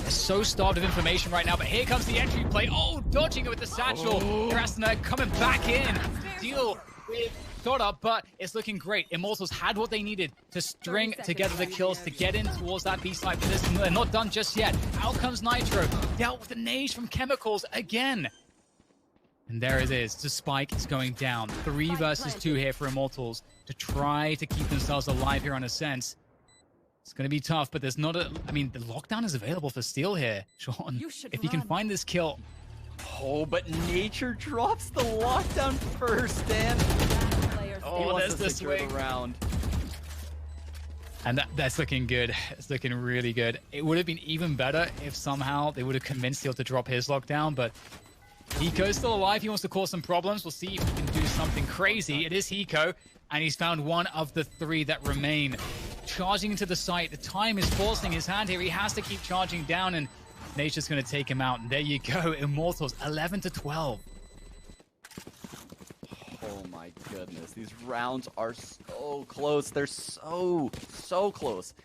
[SPEAKER 2] They're so starved of information right now, but here comes the entry play. Oh, dodging it with the satchel. Asuna coming back in to deal with shot up, but it's looking great. Immortals had what they needed to string together the kills to get in towards that B side for this, and they're not done just yet. Out comes Nitro, dealt with the nade from Chemicals again. And there it is. The spike is going down. 3 versus 2 here for Immortals to try to keep themselves alive here on a sense. It's going to be tough, but there's not a... I mean, the lockdown is available for steal here, Sean. If you can find this kill...
[SPEAKER 1] Oh, but Nature drops the lockdown first, Dan.
[SPEAKER 2] Oh, there's the swing.
[SPEAKER 1] Around.
[SPEAKER 2] And that's looking good. It's looking really good. It would have been even better if somehow they would have convinced Steel to drop his lockdown, but Hiko's still alive. He wants to cause some problems. We'll see if he can do something crazy. It is Hiko, and he's found one of the 3 that remain. Charging into the site. The time is forcing his hand here. He has to keep charging down, and Nature's going to take him out. And there you go. Immortals, 11-12.
[SPEAKER 1] Oh my goodness. These rounds are so close. They're so close.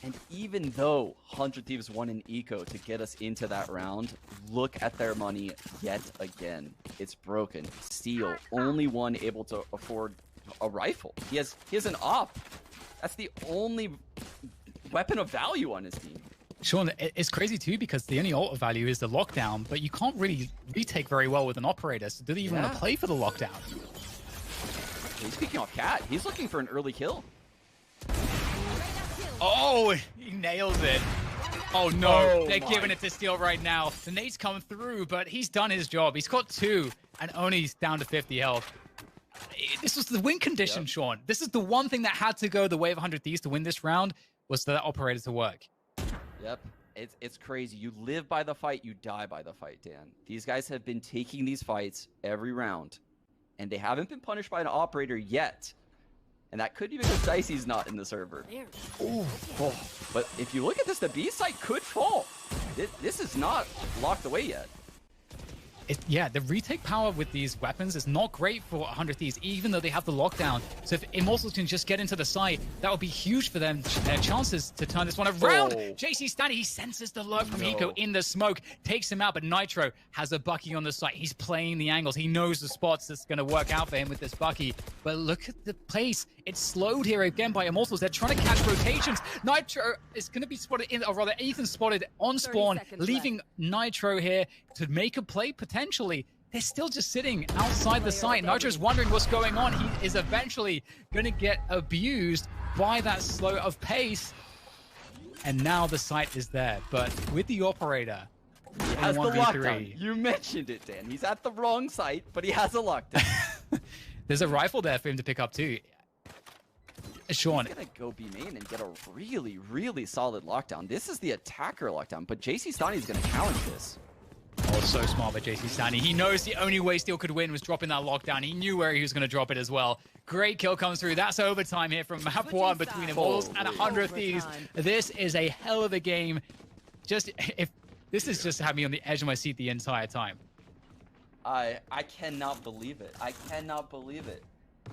[SPEAKER 1] And even though 100 Thieves won an eco to get us into that round, look at their money yet again. It's broken. Steel, only one able to afford a rifle. He has an op. That's the only weapon of value on his team.
[SPEAKER 2] Sean, it's crazy too because the only ult of value is the lockdown, but you can't really retake very well with an operator. So do they even want to play for the lockdown?
[SPEAKER 1] Speaking of Cat, he's looking for an early kill.
[SPEAKER 2] Oh, he nails it. Oh no, they're giving it to Steel right now. The nade's come through, but he's done his job. He's got 2 and only down to 50 health. This was the win condition, Sean. This is the one thing that had to go the way of 100 Thieves to win this round was for that operator to work.
[SPEAKER 1] Yep. It's crazy. You live by the fight, you die by the fight, Dan. These guys have been taking these fights every round, and they haven't been punished by an operator yet. And that could be because Dicey's not in the server. Ooh. Oh. But if you look at this, the B site could fall. This is not locked away yet.
[SPEAKER 2] Yeah, the retake power with these weapons is not great for 100 Thieves, even though they have the lockdown. So if Immortals can just get into the site, that would be huge for them, their chances to turn this one around. JC standing, he senses the lurk from Hiko in the smoke, takes him out, but Nitro has a Bucky on the site. He's playing the angles. He knows the spots that's going to work out for him with this Bucky. But look at the pace. It's slowed here again by Immortals. They're trying to catch rotations. Nitro is going to be spotted in, or rather, Ethan spotted on spawn, leaving Nitro here to make a play potentially. They're still just sitting outside the site. Nitro's wondering what's going on. He is eventually going to get abused by that slow of pace. And now the site is there. But with the operator,
[SPEAKER 1] he has the lockdown. You mentioned it, Dan. He's at the wrong site, but he has a lockdown.
[SPEAKER 2] There's a rifle there for him to pick up too. Sean.
[SPEAKER 1] He's going to go B main and get a really, really solid lockdown. This is the attacker lockdown, but JC Stani is going to challenge this.
[SPEAKER 2] Oh, so smart by JC Stani. He knows the only way Steel could win was dropping that lockdown. He knew where he was going to drop it as well. Great kill comes through. That's overtime here from map 1 between Immortals and 100 Thieves. This is a hell of a game. This has just had me on the edge of my seat the entire time.
[SPEAKER 1] I cannot believe it. I cannot believe it.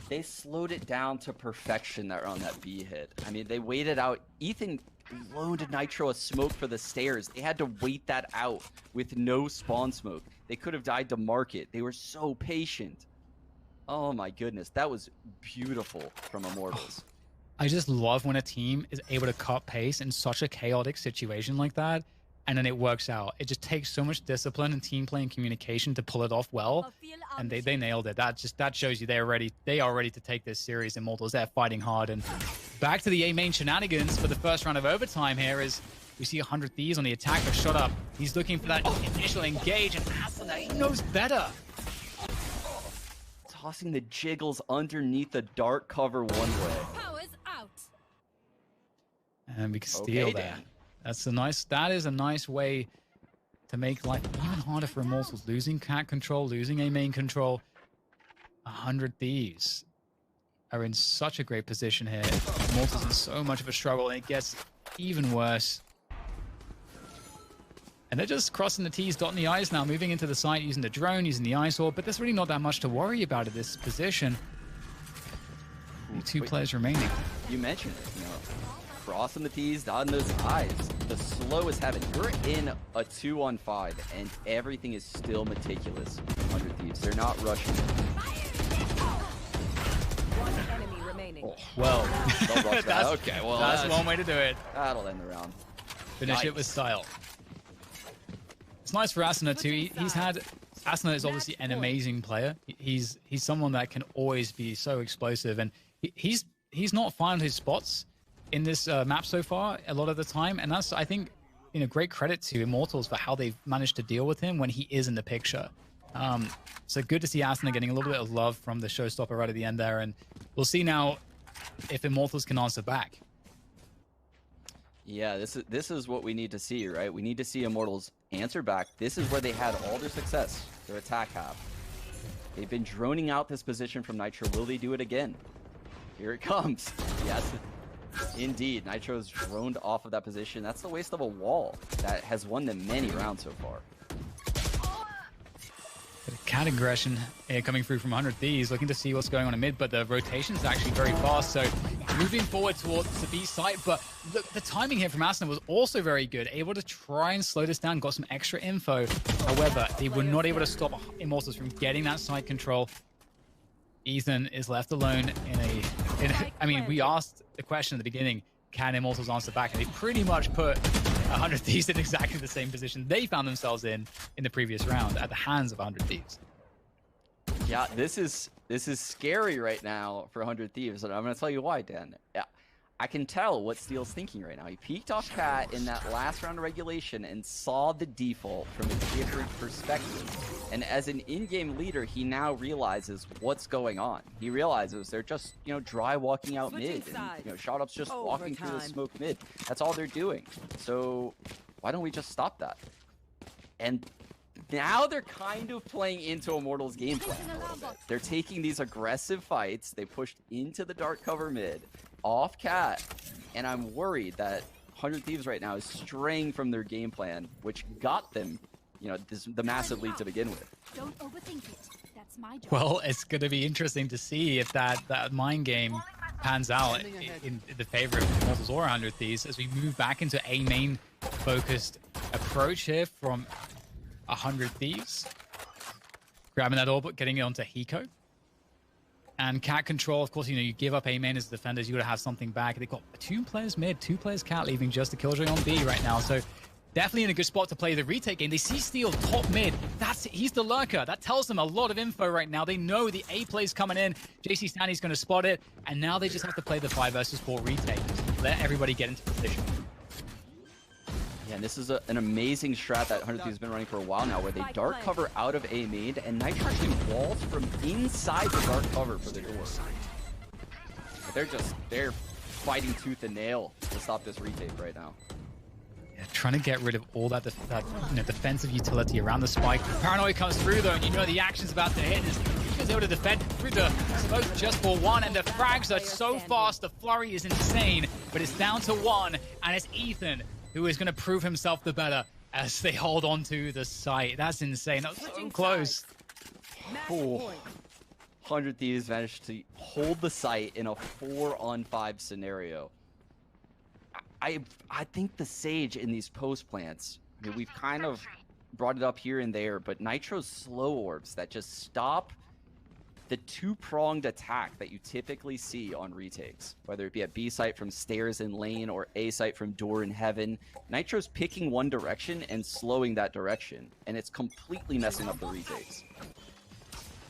[SPEAKER 1] They slowed it down to perfection there on that B hit. I mean, they waited out. Ethan loaned Nitro a smoke for the stairs. They had to wait that out with no spawn smoke. They could have died to market. They were so patient. Oh my goodness, that was beautiful from Immortals.
[SPEAKER 2] I just love when a team is able to cut pace in such a chaotic situation like that, and then it works out. It just takes so much discipline and team play and communication to pull it off well, and they nailed it. That shows you they are ready to take this series. Immortals, they're fighting hard. And back to the A main shenanigans for the first round of overtime here is we see 100 Thieves on the attacker shot up. He's looking for that initial engage, and Asuna, he knows better.
[SPEAKER 1] Tossing the jiggles underneath the dark cover one way.
[SPEAKER 3] Powers out.
[SPEAKER 2] And we can steal
[SPEAKER 1] Okay,
[SPEAKER 2] that.
[SPEAKER 1] Dan.
[SPEAKER 2] That is a nice way to make life even harder for Immortals. Losing cat control, losing A main control. 100 Thieves are in such a great position here. Immortals in so much of a struggle, and it gets even worse. And they're just crossing the T's, dotting the I's now, moving into the site, using the drone, using the ice orb, but there's really not that much to worry about at this position. Two players remaining.
[SPEAKER 1] You mentioned it, you know, crossing the T's, dotting those I's. The slow is heaven. You're in a 2-on-5, and everything is still meticulous. 100 Thieves, they're not rushing.
[SPEAKER 3] One enemy remaining.
[SPEAKER 1] Oh,
[SPEAKER 2] Well,
[SPEAKER 1] don't rush that.
[SPEAKER 2] that's,
[SPEAKER 1] Okay, well,
[SPEAKER 2] that's one way to do it.
[SPEAKER 1] That'll end the round.
[SPEAKER 2] Finish it
[SPEAKER 1] Nice.
[SPEAKER 2] with style. It's nice for Asuna too. Asuna is obviously an amazing player. He's someone that can always be so explosive, and he's not found his spots in this map so far a lot of the time, and that's, I think, great credit to Immortals for how they've managed to deal with him when he is in the picture. So good to see Asuna getting a little bit of love from the showstopper right at the end there, and we'll see now if Immortals can answer back.
[SPEAKER 1] Yeah, this is what we need to see, right? We need to see Immortals answer back. This is where they had all their success, their attack half. They've been droning out this position from Nitro. Will they do it again? Here it comes. Yes, indeed. Nitro's droned off of that position. That's the waste of a wall that has won them many rounds so far.
[SPEAKER 2] Cat aggression coming through from 100 Thieves, looking to see what's going on in mid, but the rotation is actually very fast, so moving forward towards the B site. But look, the timing here from Asuna was also very good, able to try and slow this down, got some extra info. However, they were not able to stop Immortals from getting that site control. Ethan is left alone I mean, we asked the question at the beginning, can Immortals answer back? And they pretty much put 100 Thieves in exactly the same position they found themselves in the previous round at the hands of 100 Thieves.
[SPEAKER 1] Yeah, this is scary right now for 100 Thieves, and I'm going to tell you why, Dan. Yeah, I can tell what Steel's thinking right now. He peeked off Cat in that last round of regulation and saw the default from a different perspective. And as an in-game leader, he now realizes what's going on. He realizes they're just, dry walking out mid, and Shroud Up's just walking through the smoke mid. That's all they're doing. So why don't we just stop that? And now they're kind of playing into Immortals' game plan a little bit. They're taking these aggressive fights. They pushed into the dark cover mid, off Cat, and I'm worried that 100 Thieves right now is straying from their game plan, which got them, the massive lead to begin with.
[SPEAKER 3] Don't overthink it. That's my job.
[SPEAKER 2] Well, it's going to be interesting to see if that mind game pans out in the favor of Immortals or 100 Thieves as we move back into a main focused approach here from 100 Thieves. Grabbing that orb, getting it onto Hiko. And cat control, of course, you give up A main as defenders, you gotta have something back. They've got 2 players mid, 2 players cat, leaving just a killjoy on B right now. So definitely in a good spot to play the retake game. They see Steel top mid. He's the lurker. That tells them a lot of info right now. They know the A play's coming in. JC Stanley's gonna spot it. And now they just have to play the 5 versus 4 retake. Let everybody get into position.
[SPEAKER 1] Yeah, and this is an amazing strat that 100 Thieves has been running for a while now, where they dark cover out of A main, and Nitro actually walls from inside the dark cover for the door. But they're fighting tooth and nail to stop this retake right now.
[SPEAKER 2] Yeah, trying to get rid of all that defensive utility around the spike. Paranoia comes through though, and the action's about to hit. He's able to defend through the smoke just for 1, and the frags are so fast. The flurry is insane, but it's down to 1, and it's Ethan who is going to prove himself the better as they hold on to the site. That's insane. That was so close.
[SPEAKER 1] Oh, 100 Thieves managed to hold the site in a 4-on-5 scenario. I think the Sage in these post plants, we've kind of brought it up here and there, but Nitro's slow orbs that just stop the two-pronged attack that you typically see on retakes, whether it be at B site from stairs in lane or A site from door in heaven, Nitro's picking one direction and slowing that direction, and it's completely messing up the retakes.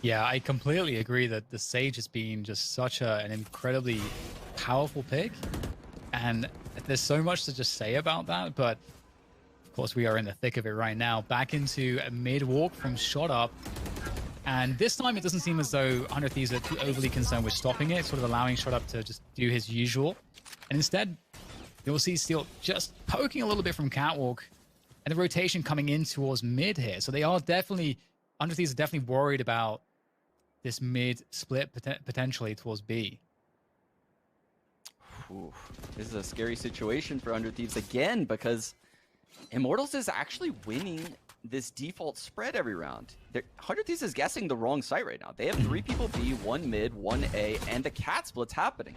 [SPEAKER 2] Yeah, I completely agree that the Sage has been just such an incredibly powerful pick, and there's so much to just say about that, but of course we are in the thick of it right now. Back into a mid-walk from Shot Up. And this time, it doesn't seem as though 100 Thieves are too overly concerned with stopping it, sort of allowing Shot Up to just do his usual. And instead, you'll see Steel just poking a little bit from Catwalk, and the rotation coming in towards mid here. So they are definitely, 100 Thieves are definitely worried about this mid split potentially towards B.
[SPEAKER 1] Ooh, this is a scary situation for 100 Thieves again, because Immortals is actually winning this default spread every round. 100 Thieves is guessing the wrong site right now. They have 3 people B, 1 mid, 1 A, and the cat split's happening.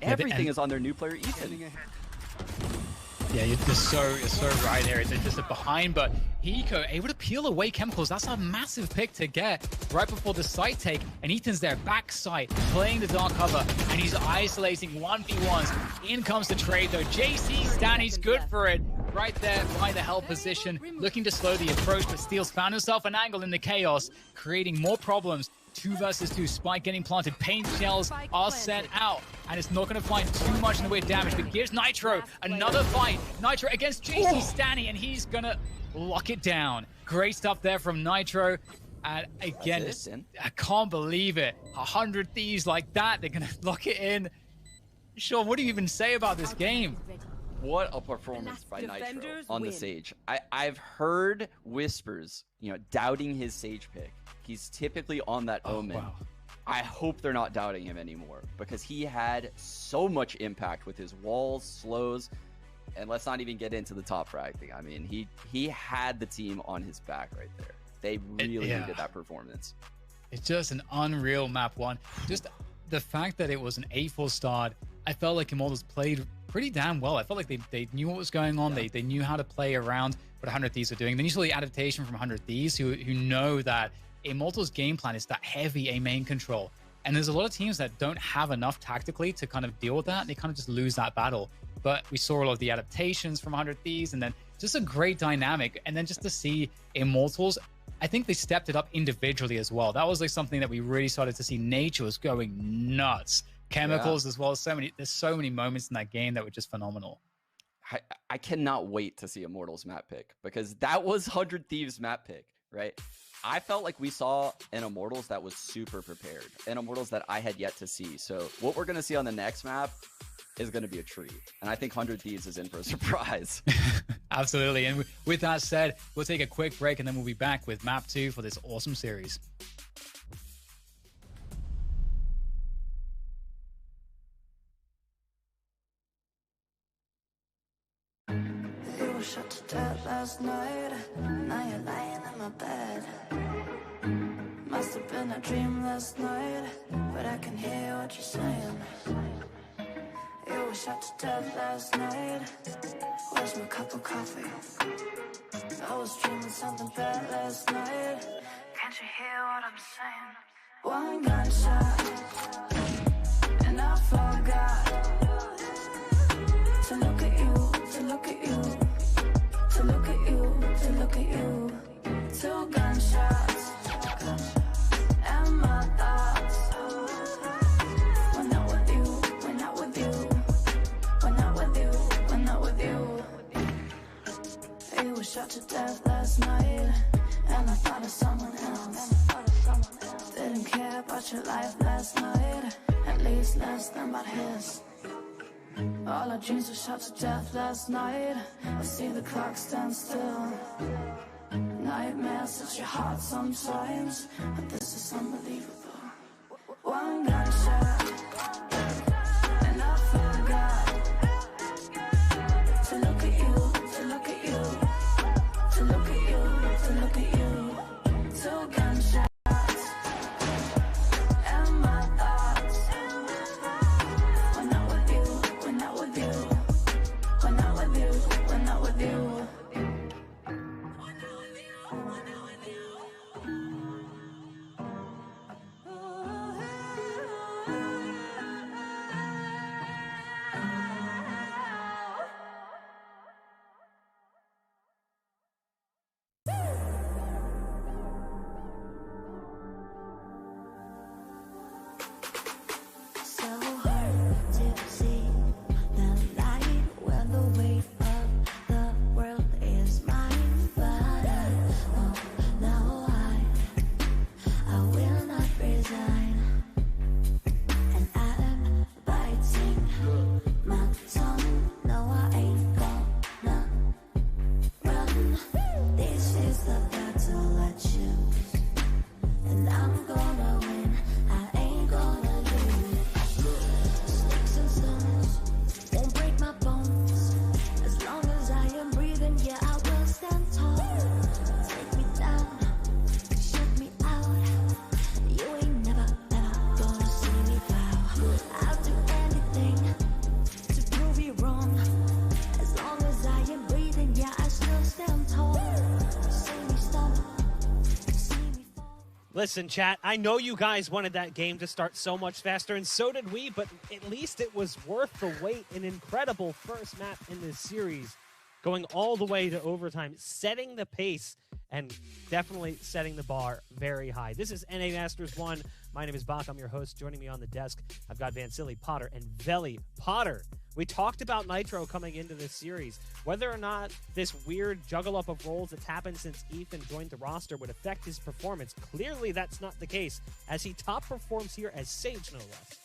[SPEAKER 1] Everything is on their new player Ethan.
[SPEAKER 2] Yeah, you're so right there. It's just a behind, but Hiko able to peel away chemicals. That's a massive pick to get right before the site take. And Ethan's there, backside, playing the dark cover, and he's isolating 1v1s. In comes the trade though. JC Stanny's good for it. Right there by the hell position, looking to slow the approach, but Steel's found himself an angle in the chaos, creating more problems. 2 versus 2, Spike getting planted, paint shells are sent out, and it's not going to find too much in the way of damage, but gives Nitro another fight. Nitro against JC Stanny, and he's going to lock it down. Great stuff there from Nitro. And again, I can't believe it. 100 Thieves like that, they're going to lock it in. Sean, what do you even say about this game?
[SPEAKER 1] What a performance by Nitro on the Sage. I've heard whispers, doubting his Sage pick. He's typically on that Omen. Wow. I hope they're not doubting him anymore, because he had so much impact with his walls, slows, and let's not even get into the top frag thing. I mean, he had the team on his back right there. They really needed that performance.
[SPEAKER 2] It's just an unreal map one. Just the fact that it was an A4 start, I felt like Immortals played pretty damn well. I felt like they knew what was going on. Yeah. They knew how to play around what 100 Thieves are doing. Then you saw the adaptation from 100 Thieves who know that Immortals game plan is that heavy A main control. And there's a lot of teams that don't have enough tactically to kind of deal with that. They kind of just lose that battle. But we saw a lot of the adaptations from 100 Thieves, and then just a great dynamic. And then just to see Immortals, I think they stepped it up individually as well. That was like something that we really started to see. Nature was going nuts. Chemicals as well. There's so many moments in that game that were just phenomenal.
[SPEAKER 1] I cannot wait to see Immortals map pick, because that was 100 Thieves map pick, right? I felt like we saw an Immortals that was super prepared, an Immortals that I had yet to see. So what we're going to see on the next map is going to be a treat. And I think 100 Thieves is in for a surprise.
[SPEAKER 2] Absolutely. And with that said, we'll take a quick break, and then we'll be back with map 2 for this awesome series.
[SPEAKER 4] Shot to death last night. Now you're lying in my bed. Must have been a dream last night, but I can hear what you're saying. You were shot to death last night. Where's my cup of coffee? I was dreaming something bad last night. Can't you hear what I'm saying? One gunshot, and I forgot to look at you, to look at you. To look at you, to look at you. 2 gunshots, and my thoughts. We're not with you, we're not with you. We're not with you, we're not with you. You were shot to death last night, and I thought of someone else. Didn't care about your life last night, at least less than about his. All our dreams were shot to death last night. I see the clock stand still. Nightmares touch your heart sometimes, but this is unbelievable. One gunshot, and I forgot to look at you, to look at you, to look at you, to look at you. 2 gunshots.
[SPEAKER 5] Listen, chat, I know you guys wanted that game to start so much faster, and so did we, but at least it was worth the wait. An incredible first map in this series, going all the way to overtime, setting the pace, and definitely setting the bar very high. This is NA Masters 1. My name is Bach. I'm your host. Joining me on the desk, I've got Vansili, Potter, and Veli. Potter, we talked about Nitro coming into this series. Whether or not this weird juggle up of roles that's happened since Ethan joined the roster would affect his performance. Clearly, that's not the case, as he top performs here as Sage, no less.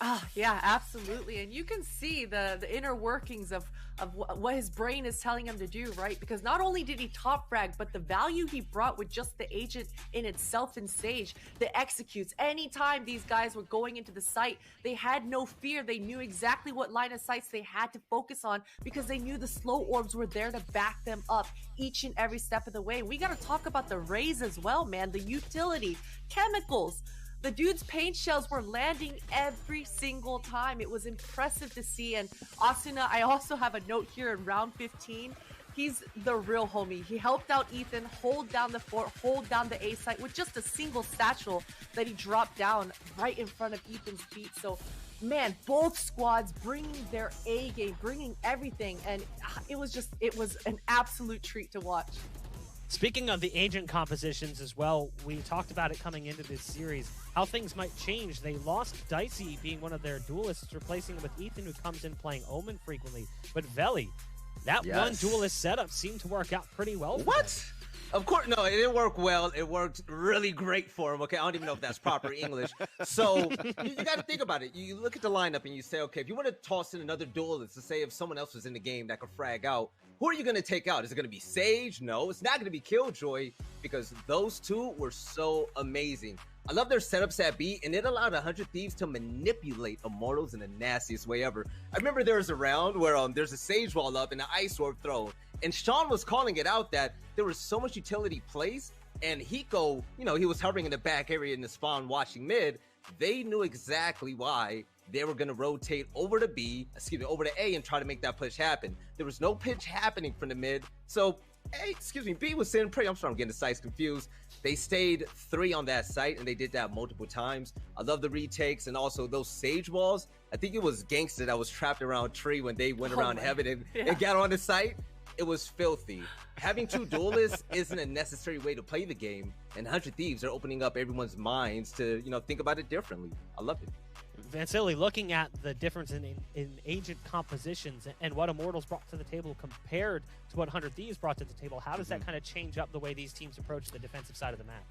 [SPEAKER 6] Oh, yeah, absolutely. And you can see the inner workings of what his brain is telling him to do, right? Because not only did he top frag, but the value he brought with just the agent in itself in Sage, the executes. Anytime these guys were going into the site, they had no fear. They knew exactly what line of sights they had to focus on because they knew the slow orbs were there to back them up each and every step of the way. We got to talk about the raise as well, man. The utility, chemicals. The dude's paint shells were landing every single time. It was impressive to see. And Asuna, I also have a note here in round 15. He's the real homie. He helped out Ethan hold down the fort, hold down the A site with just a single satchel that he dropped down right in front of Ethan's feet. So, man, both squads bringing their A game, bringing everything. And it was an absolute treat to watch.
[SPEAKER 5] Speaking of the agent compositions as well, we talked about it coming into this series, how things might change. They lost Dicey being one of their duelists, replacing him with Ethan, who comes in playing Omen frequently. But Veli, that one duelist setup seemed to work out pretty well for them.
[SPEAKER 7] Of course, no, it didn't work well. It worked really great for him, okay? I don't even know if that's proper English. So you got to think about it. You look at the lineup and you say, okay, if you want to toss in another duelist to say if someone else was in the game that could frag out, who are you going to take out? Is it going to be Sage? No, it's not going to be Killjoy because those two were so amazing. I love their setups at B, and it allowed 100 Thieves to manipulate Immortals in the nastiest way ever. I remember there was a round where there's a Sage wall up and an Ice Orb thrown, and Sean was calling it out that there was so much utility placed, and Hiko, you know, he was hovering in the back area in the spawn watching mid. They knew exactly why they were going to rotate over to over to A and try to make that push happen. There was no pitch happening from the mid. So, B was sitting pretty, I'm sorry, I'm getting the sites confused. They stayed 3 on that site, and they did that multiple times. I love the retakes and also those Sage walls. I think it was Gangsta that was trapped around tree when they went around heaven and got on the site. It was filthy. Having 2 duelists isn't a necessary way to play the game, and 100 Thieves are opening up everyone's minds to, you know, think about it differently. I love it.
[SPEAKER 5] Vansili, looking at the difference in agent compositions and what Immortals brought to the table compared to what 100 Thieves brought to the table, how does that kind of change up the way these teams approach the defensive side of the map?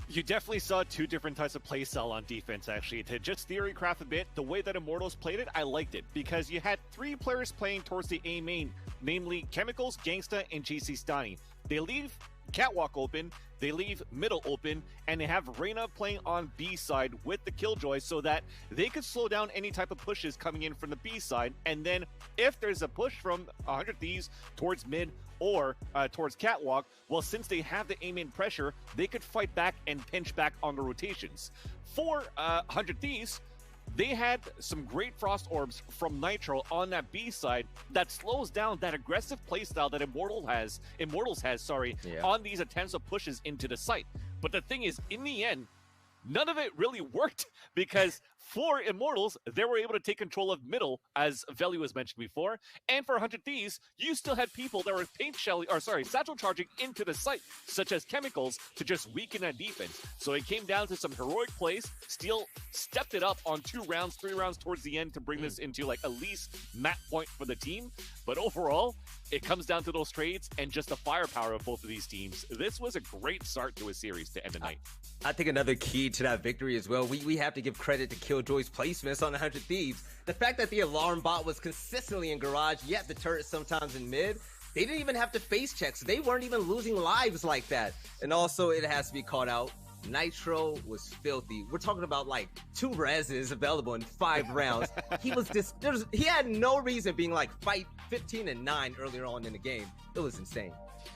[SPEAKER 8] You definitely saw 2 different types of playstyle on defense, actually. To just theorycraft a bit, the way that Immortals played it, I liked it, because you had 3 players playing towards the A main, namely Chemicals, Gangsta, and GC Stani. They leave Catwalk open, they leave middle open, and they have Reyna playing on B side with the Killjoy so that they could slow down any type of pushes coming in from the B side. And then if there's a push from 100 Thieves towards mid or towards Catwalk, well, since they have the A main pressure, they could fight back and pinch back on the rotations. For 100 Thieves, they had some great Frost Orbs from Nitro on that B side that slows down that aggressive playstyle that Immortals has, on these attempts of pushes into the site. But the thing is, in the end, none of it really worked because for Immortals, they were able to take control of middle, as Veli was mentioned before, and for 100 Thieves, you still had people that were satchel charging into the site, such as Chemicals, to just weaken that defense. So it came down to some heroic plays. Steel stepped it up on 3 rounds towards the end to bring this into like at least map point for the team. But overall, it comes down to those trades and just the firepower of both of these teams. This was a great start to a series to end the night.
[SPEAKER 7] I think another key to that victory as well, we have to give credit to Killjoy's placements on 100 Thieves. The fact that the alarm bot was consistently in garage, yet the turret sometimes in mid, they didn't even have to face checks. They weren't even losing lives like that. And also, it has to be called out, Nitro was filthy. We're talking about like 2 reses available in 5 rounds. He had no reason being like fight 15-9 earlier on in the game. It was insane.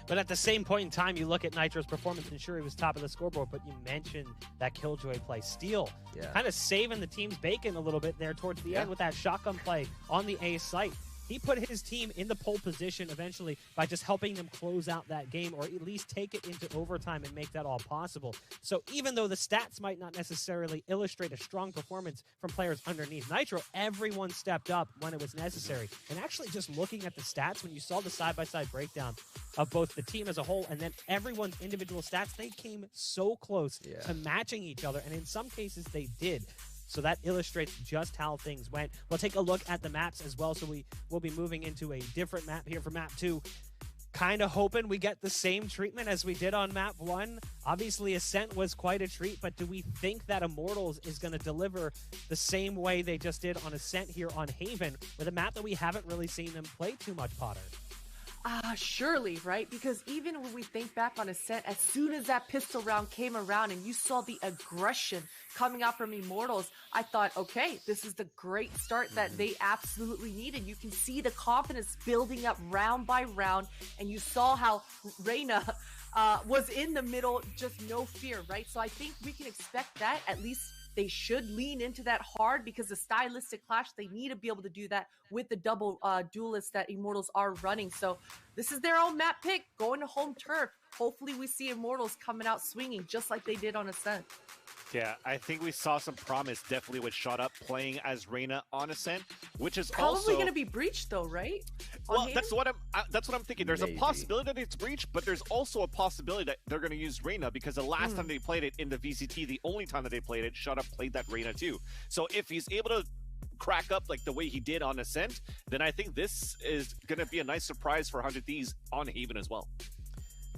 [SPEAKER 5] But at the same point in time, you look at Nitro's performance, and sure, he was top of the scoreboard, but you mentioned that Killjoy play. Steel, kind of saving the team's bacon a little bit there towards the end with that shotgun play on the A site. he put his team in the pole position eventually by just helping them close out that game, or at least take it into overtime and make that all possible. So even though the stats might not necessarily illustrate a strong performance from players underneath Nitro, everyone stepped up when it was necessary. And actually just looking at the stats, when you saw the side-by-side breakdown of both the team as a whole and then everyone's individual stats, they came so close to matching each other, and in some cases they did. So that illustrates just how things went. We'll take a look at the maps as well. So we will be moving into a different map here for map 2. Kind of hoping we get the same treatment as we did on map 1. Obviously, Ascent was quite a treat, but do we think that Immortals is going to deliver the same way they just did on Ascent here on Haven, with a map that we haven't really seen them play too much, Potter?
[SPEAKER 6] Surely, right? Because even when we think back on Ascent, as soon as that pistol round came around and you saw the aggression coming out from Immortals, I thought, okay, this is the great start that they absolutely needed. You can see the confidence building up round by round, and you saw how Reyna was in the middle, just no fear, right? So I think we can expect that. At least they should lean into that hard, because the stylistic clash, they need to be able to do that with the double duelists that Immortals are running. So this is their own map pick, going to home turf. Hopefully we see Immortals coming out swinging just like they did on Ascent.
[SPEAKER 8] Yeah, I think we saw some promise definitely with Shot Up playing as Reyna on Ascent, which is
[SPEAKER 6] probably
[SPEAKER 8] also
[SPEAKER 6] going to be breached though, right?
[SPEAKER 8] Well, that's what I'm thinking. There's a possibility that it's breached, but there's also a possibility that they're going to use Reyna, because the last time they played it in the VCT, the only time that they played it, Shot Up played that Reyna too. So if he's able to crack up like the way he did on Ascent, then I think this is going to be a nice surprise for 100Ts on Haven as well.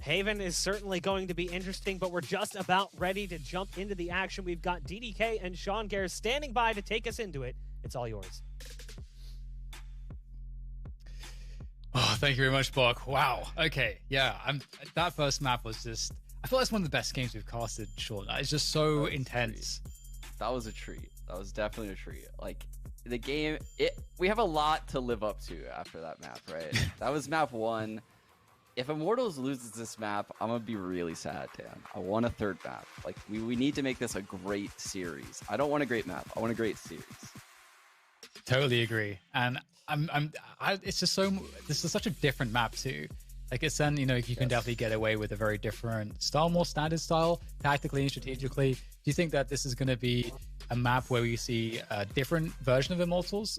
[SPEAKER 5] Haven is certainly going to be interesting, but we're just about ready to jump into the action. We've got DDK and Sean Gare standing by to take us into it. It's all yours.
[SPEAKER 2] Oh, thank you very much, Bok. Wow. Okay. Yeah. That first map was just, I feel that's one of the best games we've casted, Sean. It's just so intense.
[SPEAKER 1] That was a treat. That was definitely a treat. Like, the game, we have a lot to live up to after that map, right? That was map 1. If Immortals loses this map, I'm going to be really sad, Dan. I want a third map. Like, we need to make this a great series. I don't want a great map. I want a great series.
[SPEAKER 2] Totally agree. And it's just this is such a different map too. Like it's then, you can definitely get away with a very different style, more standard style, tactically and strategically. Do you think that this is going to be a map where we see a different version of Immortals?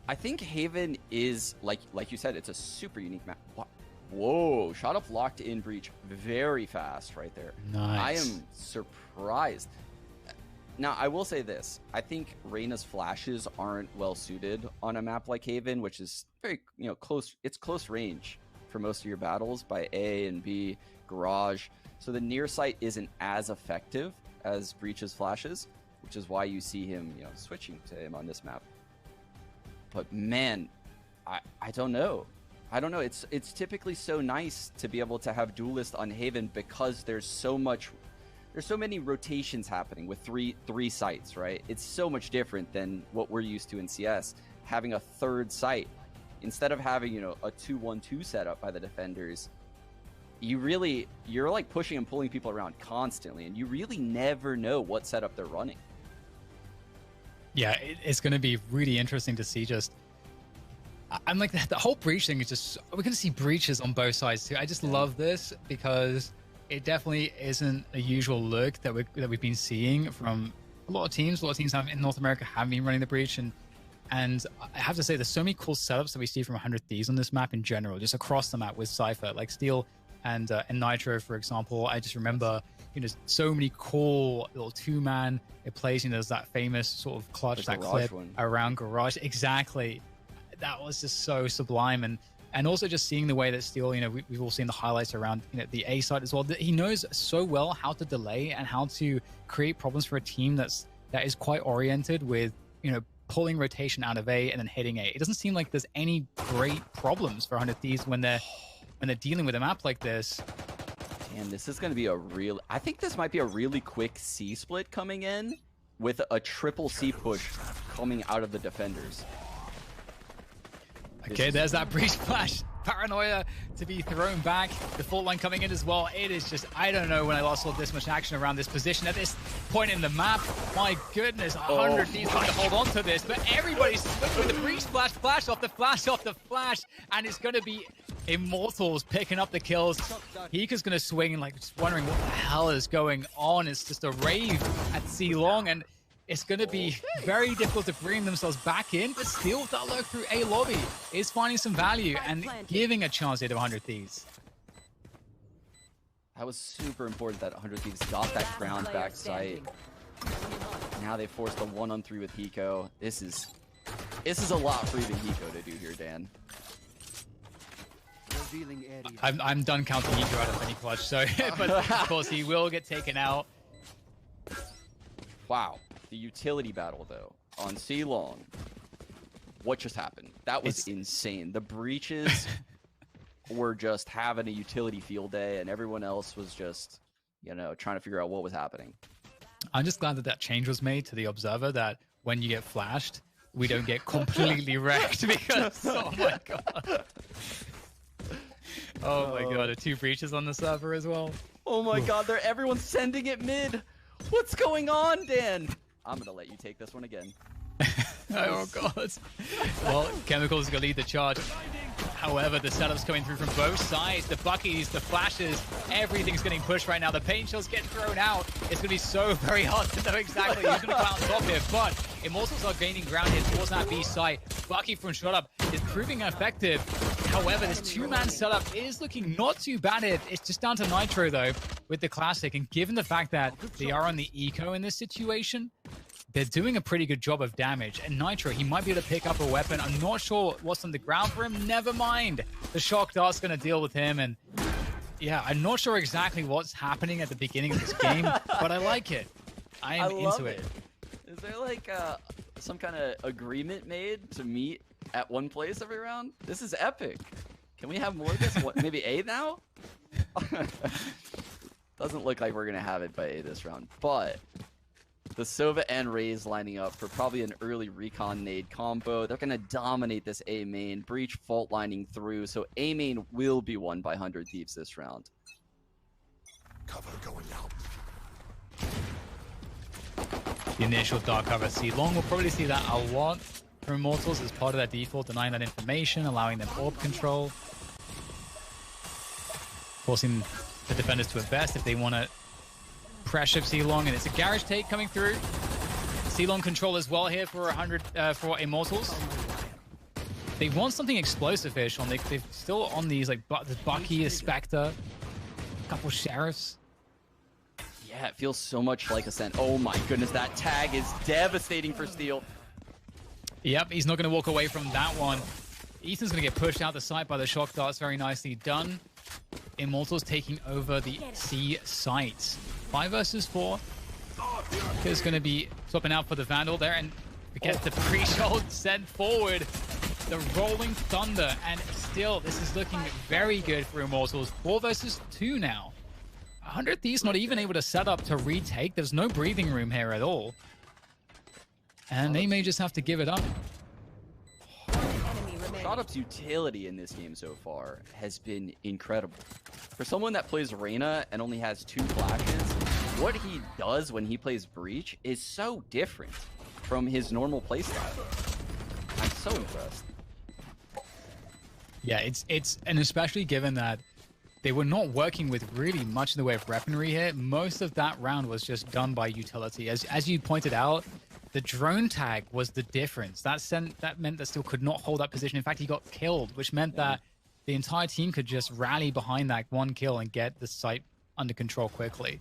[SPEAKER 1] I think Haven is, like you said, it's a super unique map. Whoa, Shot Up locked in breach very fast right there.
[SPEAKER 2] Nice.
[SPEAKER 1] I am surprised. Now, I will say this. I think Reyna's flashes aren't well suited on a map like Haven, which is very, close. It's close range for most of your battles by A and B, Garage. So the near sight isn't as effective as Breach's flashes, which is why you see him, switching to him on this map. But man, I don't know. I don't know. It's typically so nice to be able to have duelist on Haven, because there's so many rotations happening with three sites, right? It's so much different than what we're used to in CS. Having a third site, instead of having, a 2-1-2 setup by the defenders, you're like pushing and pulling people around constantly, and you really never know what setup they're running.
[SPEAKER 2] Yeah, it's going to be really interesting to see. I'm like, the whole breach thing is just, we're going to see breaches on both sides too. I just love this, because it definitely isn't a usual look that we've been seeing from a lot of teams. A lot of teams in North America have been running the breach, and I have to say, there's so many cool setups that we see from 100Ts on this map in general, just across the map with Cypher, like Steel and Nitro, for example. I just remember, so many cool little two-man. It plays, there's that famous sort of clutch, that clip around Garage. Exactly. That was just so sublime. And also just seeing the way that Steel, we've all seen the highlights around, the A side as well. He knows so well how to delay and how to create problems for a team that is quite oriented with, pulling rotation out of A and then hitting A. It doesn't seem like there's any great problems for 100Ts when they're dealing with a map like this.
[SPEAKER 1] And this is going to be I think this might be a really quick C split coming in, with a triple C push coming out of the defenders.
[SPEAKER 2] Okay, there's that breach flash. paranoia to be thrown back. The fault line coming in as well. It is just, I don't know when I last saw this much action around this position at this point in the map. My goodness, 100 needs to hold on to this, but everybody's with the breach splash, flash off the flash, and it's going to be Immortals picking up the kills. Hiko's going to swing and like just wondering what the hell is going on. It's just a rave at C-Long, and it's going to be very difficult to bring themselves back in, but still that lurk through A lobby is finding some value and giving a chance here to 100 Thieves.
[SPEAKER 1] That was super important that 100 Thieves got that ground back site. Now they forced a 1-on-3 with Hiko. This is a lot for even Hiko to do here, Dan.
[SPEAKER 2] I'm done counting Hiko out of any clutch, so but of course he will get taken out.
[SPEAKER 1] Wow. The utility battle, though, on C-Long. What just happened? That was insane. The breaches were just having a utility field day, and everyone else was just, you know, trying to figure out what was happening.
[SPEAKER 2] I'm just glad that that change was made to the Observer, that when you get flashed, we don't get completely wrecked, because, oh my god. Oh my god, the 2 breaches on the server as well.
[SPEAKER 1] Oh my god, everyone's sending it mid. What's going on, Dan? I'm gonna let you take this one again.
[SPEAKER 2] Oh god. Well, Chemicals is gonna lead the charge. However, the setup's coming through from both sides. The buckies, the flashes, everything's getting pushed right now. The paint shells get thrown out. It's gonna be so very hard to know exactly who's gonna come out on top here. But Immortals are gaining ground here towards that B site. Bucky from Shroud is proving effective. However, this 2-man setup is looking not too bad. It's just down to Nitro, though, with the Classic. And given the fact that they are on the eco in this situation, they're doing a pretty good job of damage. And Nitro, he might be able to pick up a weapon. I'm not sure what's on the ground for him. Never mind. The Shock Dart's going to deal with him. And yeah, I'm not sure exactly what's happening at the beginning of this game, but I like it. I am into it.
[SPEAKER 1] Is there like some kind of agreement made to meet at one place every round? This is epic. Can we have more of this? What, maybe A now? Doesn't look like we're going to have it by A this round, but the Sova and Raze lining up for probably an early recon nade combo. They're going to dominate this A main. Breach fault lining through, so A main will be won by 100 Thieves this round.
[SPEAKER 9] Cover going out.
[SPEAKER 2] The initial dark cover C-Long, we'll probably see that a lot from Immortals as part of their default, denying that information, allowing them orb control, forcing the defenders to invest if they want to pressure C-Long, and it's a garage take coming through. C-Long control as well here for 100 for Immortals. They want something explosive-ish on. They're still on these like the Bucky, a Spectre, a couple Sheriffs.
[SPEAKER 1] Yeah, it feels so much like Ascent. Oh my goodness, that tag is devastating for Steel.
[SPEAKER 2] Yep, he's not going to walk away from that one. Ethan's going to get pushed out the site by the Shock Darts. Very nicely done. Immortals taking over the C site. 5 versus 4. Is going to be swapping out for the Vandal there, and gets the pre-shot sent forward. The Rolling Thunder, and still, this is looking very good for Immortals. 4 versus 2 now. 100 Thieves not even able to set up to retake. There's no breathing room here at all. And they may just have to give it up.
[SPEAKER 1] Shroud's utility in this game so far has been incredible. For someone that plays Reyna and only has 2 flashes, what he does when he plays Breach is so different from his normal playstyle. I'm so impressed.
[SPEAKER 2] Yeah, and especially given that they were not working with really much in the way of weaponry here. Most of that round was just done by utility. As you pointed out, the drone tag was the difference. That meant that Steel could not hold that position. In fact, he got killed, which meant that the entire team could just rally behind that one kill and get the site under control quickly.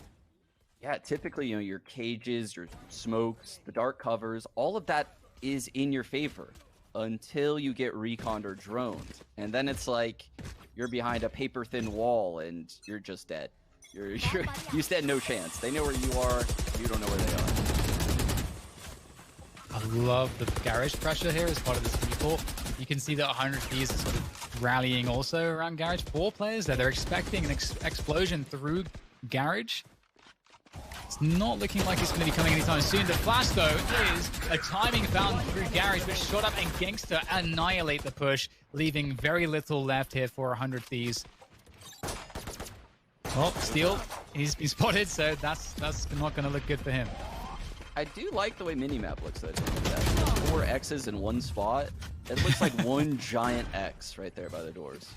[SPEAKER 1] Yeah, typically, you know, your cages, your smokes, the dark covers, all of that is in your favor until you get reconned or droned. And then it's like you're behind a paper-thin wall and you're just dead. You stand no chance. They know where you are, you don't know where they are.
[SPEAKER 2] I love the garage pressure here as part of this default. You can see that 100 Thieves is sort of rallying also around garage. 4 players there. They're expecting an explosion through garage. It's not looking like it's going to be coming anytime soon. The flash, though, is a timing found through Garage, which shot up and Gangster annihilate the push, leaving very little left here for 100 Thieves. Oh, Steel, he's been spotted, so that's not going to look good for him.
[SPEAKER 1] I do like the way minimap looks, though. 4 X's in one spot. It looks like one giant X right there by the doors.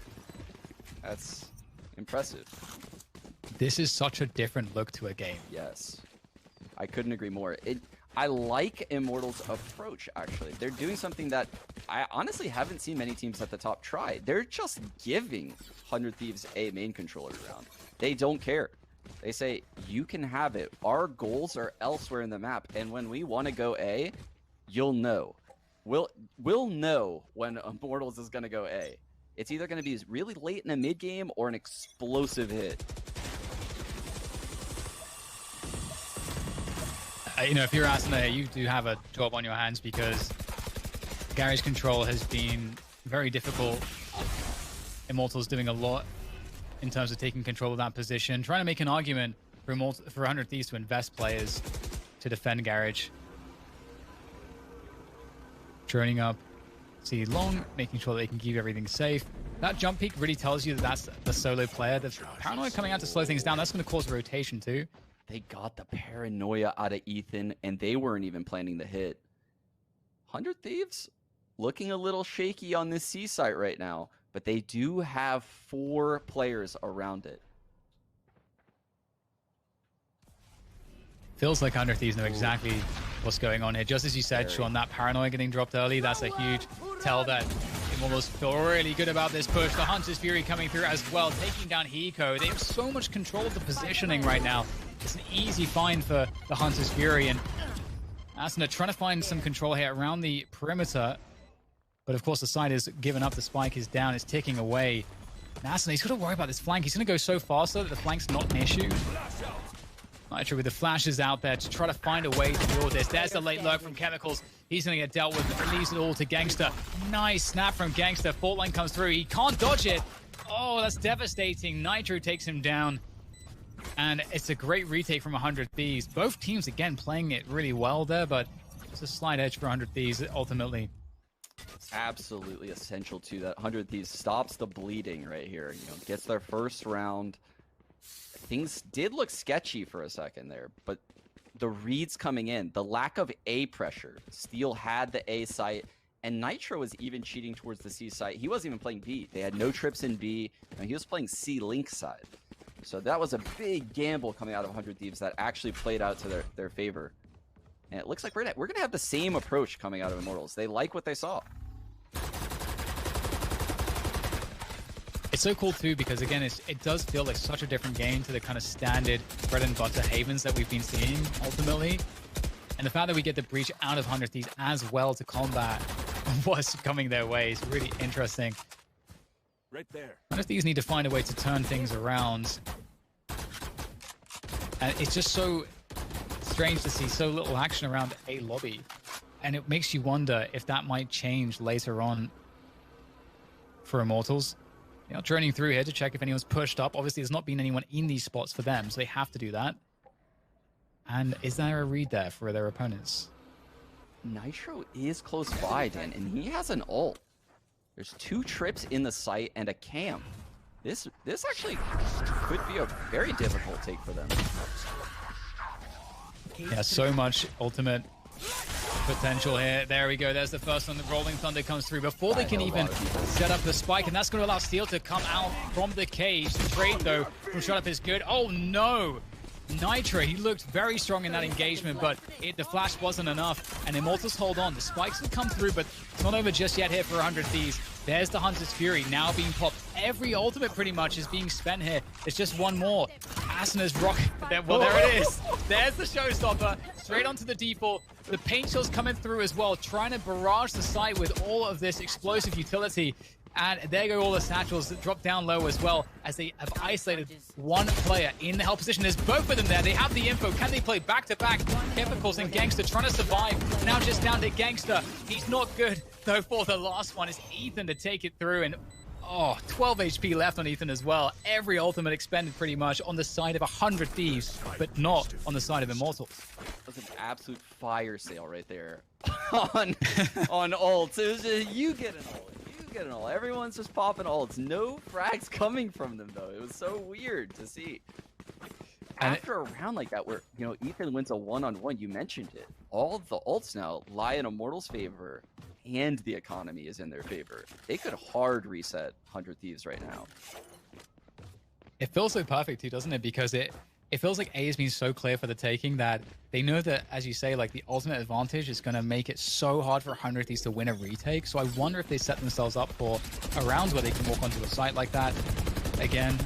[SPEAKER 1] That's impressive.
[SPEAKER 2] This is such a different look to a game.
[SPEAKER 1] Yes. I couldn't agree more. I like Immortals' approach, actually. They're doing something that I honestly haven't seen many teams at the top try. They're just giving 100 Thieves a main controller around. They don't care. They say, you can have it. Our goals are elsewhere in the map, and when we want to go A, you'll know. We'll know when Immortals is going to go A. It's either going to be really late in a mid game or an explosive hit.
[SPEAKER 2] You know, if you're Asuna, you do have a job on your hands because Garage control has been very difficult. Immortals doing a lot in terms of taking control of that position, trying to make an argument for 100 Thieves to invest players to defend Garage. Droning up, see long, making sure that they can keep everything safe. That jump peak really tells you that that's the solo player. The paranoia coming out to slow things down, that's going to cause a rotation too.
[SPEAKER 1] They got the paranoia out of Ethan, and they weren't even planning the hit. 100 Thieves looking a little shaky on this C site right now, but they do have 4 players around it.
[SPEAKER 2] Feels like 100 Thieves know exactly what's going on here. Just as you said, Sean, that paranoia getting dropped early, that's a huge tell that Immortals feel really good about this push. The Hunter's Fury coming through as well, taking down Hiko. They have so much control of the positioning right now. It's an easy find for the Hunter's Fury, and Asuna trying to find some control here around the perimeter. But of course, the side is given up. The spike is down. It's ticking away. And Asuna, he's got to worry about this flank. He's going to go so fast so that the flank's not an issue. Nitro with the flashes out there to try to find a way to deal with this. There's the late lurk from Chemicals. He's going to get dealt with. It leaves it all to Gangster. Nice snap from Gangster. Fault line comes through. He can't dodge it. Oh, that's devastating. Nitro takes him down. And it's a great retake from 100 Thieves. Both teams, again, playing it really well there, but it's a slight edge for 100 Thieves, ultimately.
[SPEAKER 1] Absolutely essential to that. 100 Thieves stops the bleeding right here. You know, gets their first round. Things did look sketchy for a second there, but the reads coming in, the lack of A pressure. Steel had the A site, and Nitro was even cheating towards the C site. He wasn't even playing B. They had no trips in B, and he was playing C link side. So that was a big gamble coming out of 100 Thieves that actually played out to their favor. And it looks like we're going to have the same approach coming out of Immortals. They like what they saw.
[SPEAKER 2] It's so cool too because again it does feel like such a different game to the kind of standard bread and butter havens that we've been seeing ultimately. And the fact that we get the breach out of 100 Thieves as well to combat what's coming their way is really interesting.
[SPEAKER 9] Right there.
[SPEAKER 2] 100 Thieves need to find a way to turn things around. And it's just so strange to see so little action around a lobby. And it makes you wonder if that might change later on for Immortals. You know, droning through here to check if anyone's pushed up. Obviously, there's not been anyone in these spots for them, so they have to do that. And is there a read there for their opponents?
[SPEAKER 1] Nitro is close by, Dan, and he has an ult. There's 2 trips in the site and a cam. This actually could be a very difficult take for them.
[SPEAKER 2] Yeah, so much ultimate potential here. There we go. There's the first one. The Rolling Thunder comes through before they can even set up the spike, and that's going to allow Steel to come out from the cage. The trade, though, from Shut Up is good. Oh, no. Nitro, he looked very strong in that engagement, but the flash wasn't enough, and Immortals hold on. The spikes will come through, but it's not over just yet here for 100 Thieves. There's the Hunter's Fury now being popped. Every ultimate pretty much is being spent here. It's just one more. Asuna's rocket. Well, there it is. There's the showstopper. Straight onto the default. The paint shell's coming through as well, trying to barrage the site with all of this explosive utility. And there go all the satchels that drop down low as well as they have isolated one player in the hell position. There's both of them there. They have the info. Can they play back-to-back? Chemicals and Gangster trying to survive. Now just down to Gangster. He's not good, though, for the last one. It's Ethan to take it through. And Oh, 12 HP left on Ethan as well. Every ultimate expended pretty much on the side of 100 Thieves, but not on the side of Immortals.
[SPEAKER 1] That was an absolute fire sale right there on ults. It was just, you get an ult, you get an ult. Everyone's just popping ults. No frags coming from them, though. It was so weird to see. After a round like that where, you know, Ethan wins a one-on-one, you mentioned it. All of the ults now lie in Immortals' favor, and the economy is in their favor. They could hard reset 100 Thieves right now.
[SPEAKER 2] It feels so perfect too, doesn't it? Because it feels like A has been so clear for the taking that they know that, as you say, like the ultimate advantage is going to make it so hard for 100 Thieves to win a retake. So I wonder if they set themselves up for a round where they can walk onto a site like that again.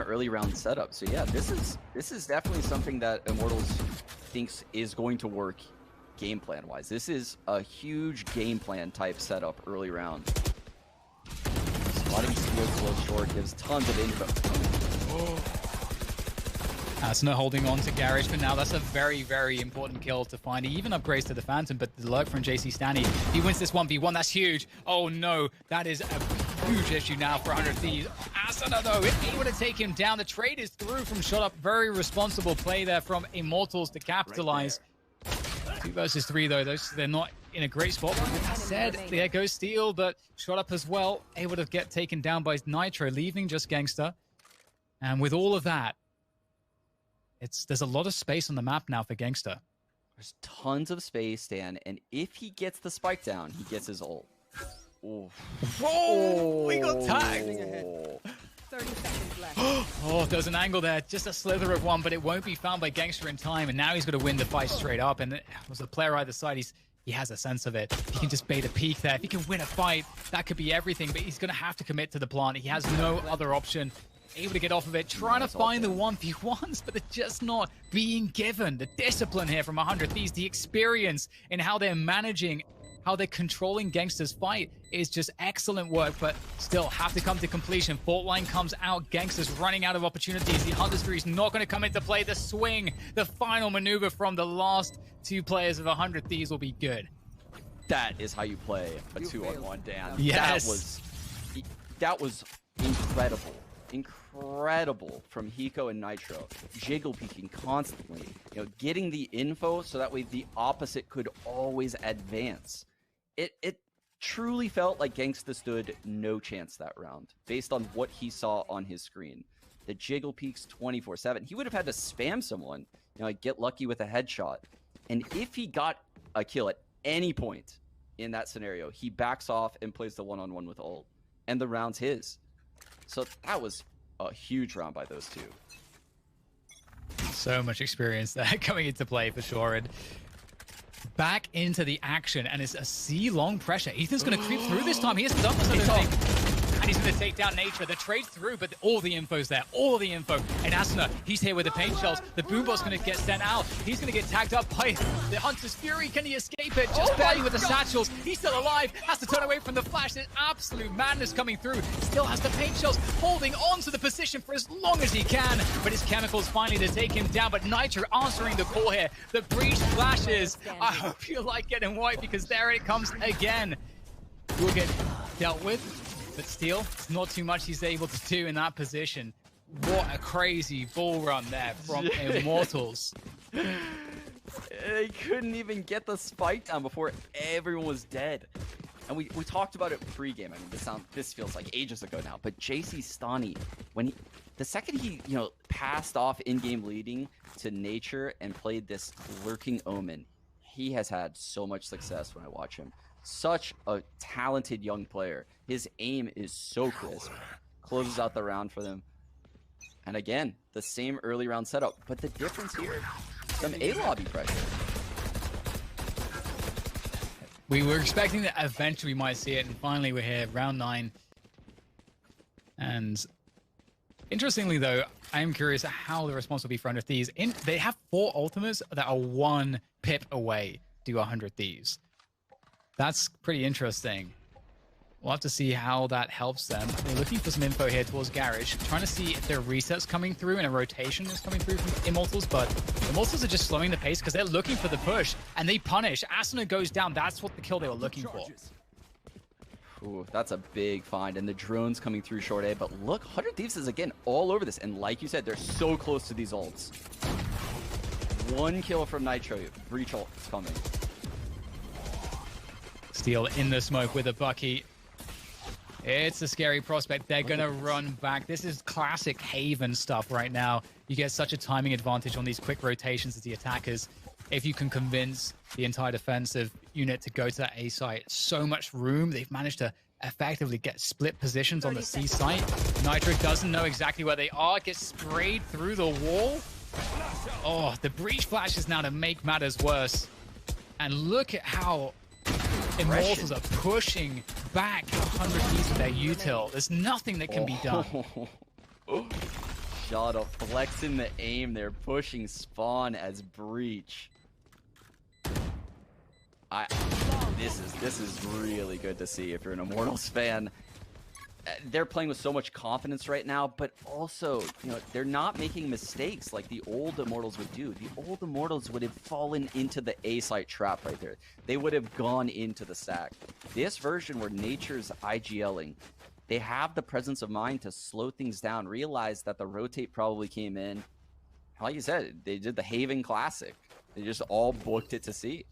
[SPEAKER 1] Early round setup. So yeah, this is definitely something that Immortals thinks is going to work game plan wise. This is a huge game plan type setup early round. Spotting steal close short gives tons of info.
[SPEAKER 2] Asuna holding on to Garage for now. That's a very, very important kill to find. He even upgrades to the Phantom, but the lurk from JC Stanny. He wins this 1v1. That's huge. Oh no, that is a huge issue now for 100 Thieves. Asuna though, able to take him down. The trade is through from Shot Up. Very responsible play there from Immortals to capitalize. 2 versus 3 though. They're not in a great spot. With that said, there goes Steel, but Shot Up as well, able to get taken down by Nitro, leaving just Gangster. And with all of that, there's a lot of space on the map now for Gangster.
[SPEAKER 1] There's tons of space, Stan, and if he gets the spike down, he gets his ult. Oh,
[SPEAKER 2] whoa! We got tagged!
[SPEAKER 3] 30 seconds left.
[SPEAKER 2] Oh, there's an angle there. Just a slither of one, but it won't be found by Gangster in time. And now he's going to win the fight straight up. And as a player either side, he has a sense of it. He can just bait a peek there. If he can win a fight, that could be everything. But he's going to have to commit to the plant. He has no other option. Able to get off of it, trying to find the 1v1s, but they're just not being given. The discipline here from 100 Thieves, the experience in how they're managing, how they're controlling Gangster's fight is just excellent work, but still have to come to completion. Fault line comes out, Gangster's running out of opportunities. The Huddersfield is not going to come into play. The swing, the final maneuver from the last 2 players of 100 Thieves will be good.
[SPEAKER 1] That is how you play a 2-on-1, Dan.
[SPEAKER 2] Yes.
[SPEAKER 1] That was incredible. Incredible from Hiko and Nitro. Jiggle peeking constantly. You know, getting the info so that way the opposite could always advance. It truly felt like Gangsta stood no chance that round, based on what he saw on his screen. The jiggle peaks 24/7. He would have had to spam someone, you know, like get lucky with a headshot. And if he got a kill at any point in that scenario, he backs off and plays the one-on-one with ult. And the round's his. So that was a huge round by those 2.
[SPEAKER 2] So much experience there coming into play for sure. And back into the action, and it's a C-long pressure. Ethan's going to creep through this time. He hasn't done this, I don't think. And he's going to take down Nature. The trade's through, but all the info's there. All the info. And Asuna, he's here with the paint shells. The Boombot's going to get sent out. He's going to get tagged up by the Hunter's Fury. Can he escape it? Just barely with the satchels. He's still alive. Has to turn away from the flash. There's absolute madness coming through. Still has the paint shells, holding on to the position for as long as he can. But his chemicals finally to take him down. But Nitro answering the call here. The breach flashes. I hope you like getting white, because there it comes again. Will get dealt with. But Steel, not too much he's able to do in that position. What a crazy ball run there from Immortals.
[SPEAKER 1] They couldn't even get the spike down before everyone was dead. And we talked about it pre-game. I mean, this feels like ages ago now. But JC Stani, the second he, you know, passed off in-game leading to Nature and played this lurking Omen, he has had so much success when I watch him. Such a talented young player. His aim is so crisp. Closes out the round for them. And again, the same early round setup. But the difference here, some A-lobby pressure.
[SPEAKER 2] We were expecting that eventually we might see it, and finally we're here, round 9. And interestingly though, I am curious how the response will be for 100 Thieves. They have 4 ultimates that are 1 pip away to 100 Thieves. That's pretty interesting. We'll have to see how that helps them. They're looking for some info here towards Garage, trying to see if there are resets coming through and a rotation is coming through from Immortals, but Immortals are just slowing the pace because they're looking for the push, and they punish. Asuna goes down. That's what the kill they were looking for.
[SPEAKER 1] Ooh, that's a big find, and the drones coming through short A, but look, 100 Thieves is again all over this, and like you said, they're so close to these ults. One kill from Nitro, Breach ult is coming.
[SPEAKER 2] Steel in the smoke with a Bucky. It's a scary prospect. They're going to run back. This is classic Haven stuff right now. You get such a timing advantage on these quick rotations as the attackers. If you can convince the entire defensive unit to go to that A site, so much room. They've managed to effectively get split positions on the C site. Nitro doesn't know exactly where they are. Gets sprayed through the wall. Oh, the breach flash is now to make matters worse. And look at how Immortals are pushing back 100 Ts with their util. There's nothing that can be done.
[SPEAKER 1] Shot up, flexing the aim. They're pushing spawn as breach. This is really good to see if you're an Immortals fan. They're playing with so much confidence right now, but also, you know, they're not making mistakes like the old Immortals would do. The old Immortals would have fallen into the A site trap right there. They would have gone into the stack. This version where nature's IGLing, they have the presence of mind to slow things down, realize that the rotate probably came in. Like you said, they did the Haven Classic. They just all booked it to see.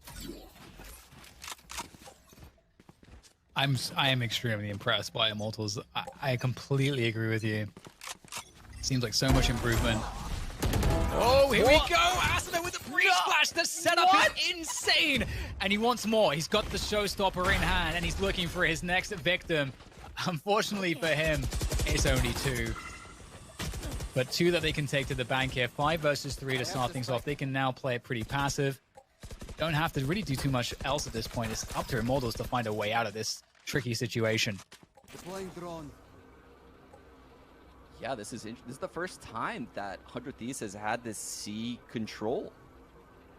[SPEAKER 2] I am extremely impressed by Immortals. I completely agree with you. Seems like so much improvement. Oh, here we go! Asuna with the breach splash! The setup is insane! And he wants more. He's got the showstopper in hand, and he's looking for his next victim. Unfortunately for him, it's only 2. But 2 that they can take to the bank here. 5 versus 3 to start things off. They can now play it pretty passive. Don't have to really do too much else at this point. It's up to Immortals to find a way out of this tricky situation.
[SPEAKER 9] Deploying drone.
[SPEAKER 1] Yeah, this is the first time that 100 Thieves has had this C control.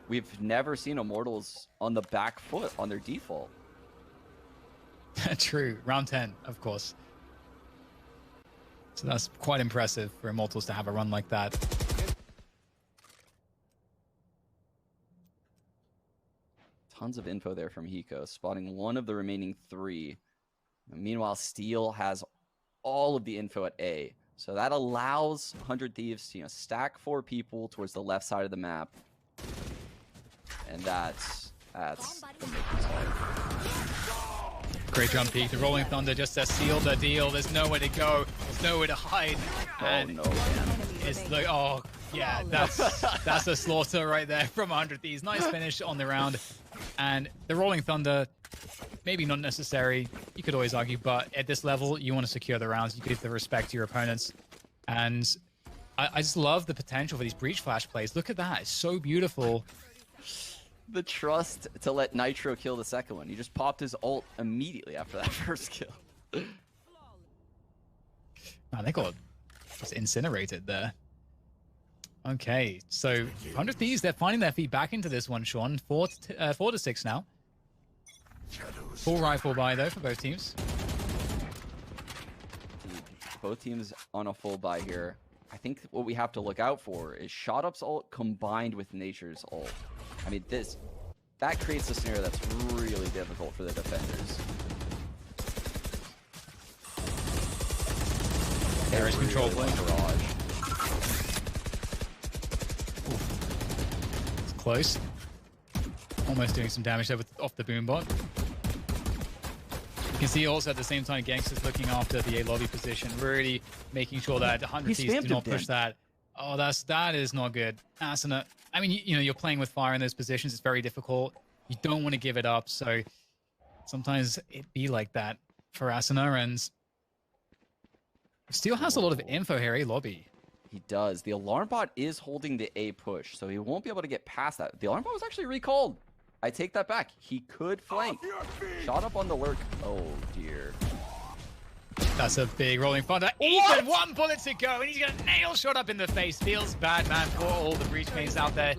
[SPEAKER 1] We've never seen Immortals on the back foot on their default.
[SPEAKER 2] True. Round 10, of course. So that's quite impressive for Immortals to have a run like that.
[SPEAKER 1] Tons of info there from Hiko, spotting one of the remaining 3. And meanwhile, Steel has all of the info at A. So that allows 100 Thieves to, stack 4 people towards the left side of the map. And that's the making side.
[SPEAKER 2] Great jump peek. The Rolling Thunder just to seal the deal. There's nowhere to go. There's nowhere to hide. And
[SPEAKER 1] oh no, man.
[SPEAKER 2] It's like, oh, yeah, that's a slaughter right there from 100 Thieves. Nice finish on the round. And the Rolling Thunder, maybe not necessary. You could always argue, but at this level, you want to secure the rounds. You give the respect to your opponents. And I just love the potential for these breach flash plays. Look at that. It's so beautiful.
[SPEAKER 1] The trust to let Nitro kill the second one. He just popped his ult immediately after that first kill.
[SPEAKER 2] Man, they got just incinerated there. Okay, so 100 Thieves, they're finding their feet back into this one, Sean. 4 to 6 now. Full rifle buy, though, for both teams.
[SPEAKER 1] Dude, both teams on a full buy here. I think what we have to look out for is ShotUp's ult combined with Nature's ult. I mean, that creates a scenario that's really difficult for the defenders.
[SPEAKER 2] There is control play.
[SPEAKER 1] Garage.
[SPEAKER 2] It's close. Almost doing some damage there off the boombot. You can see also at the same time Gangster's looking after the A lobby position, really making sure that 100 Thieves do not push that. Oh, that is not good. Asuna, I mean, you're playing with fire in those positions. It's very difficult. You don't want to give it up. So sometimes it be like that for Asuna. And Steel has a lot of info here, A lobby.
[SPEAKER 1] He does. The alarm bot is holding the A push, so he won't be able to get past that. The alarm bot was actually recalled. I take that back. He could flank. Shot up on the lurk. Oh, dear.
[SPEAKER 2] That's a big Rolling Thunder. Even 1 bullet to go, and he's going to nail shot up in the face. Feels bad, man, for all the breach mains out there.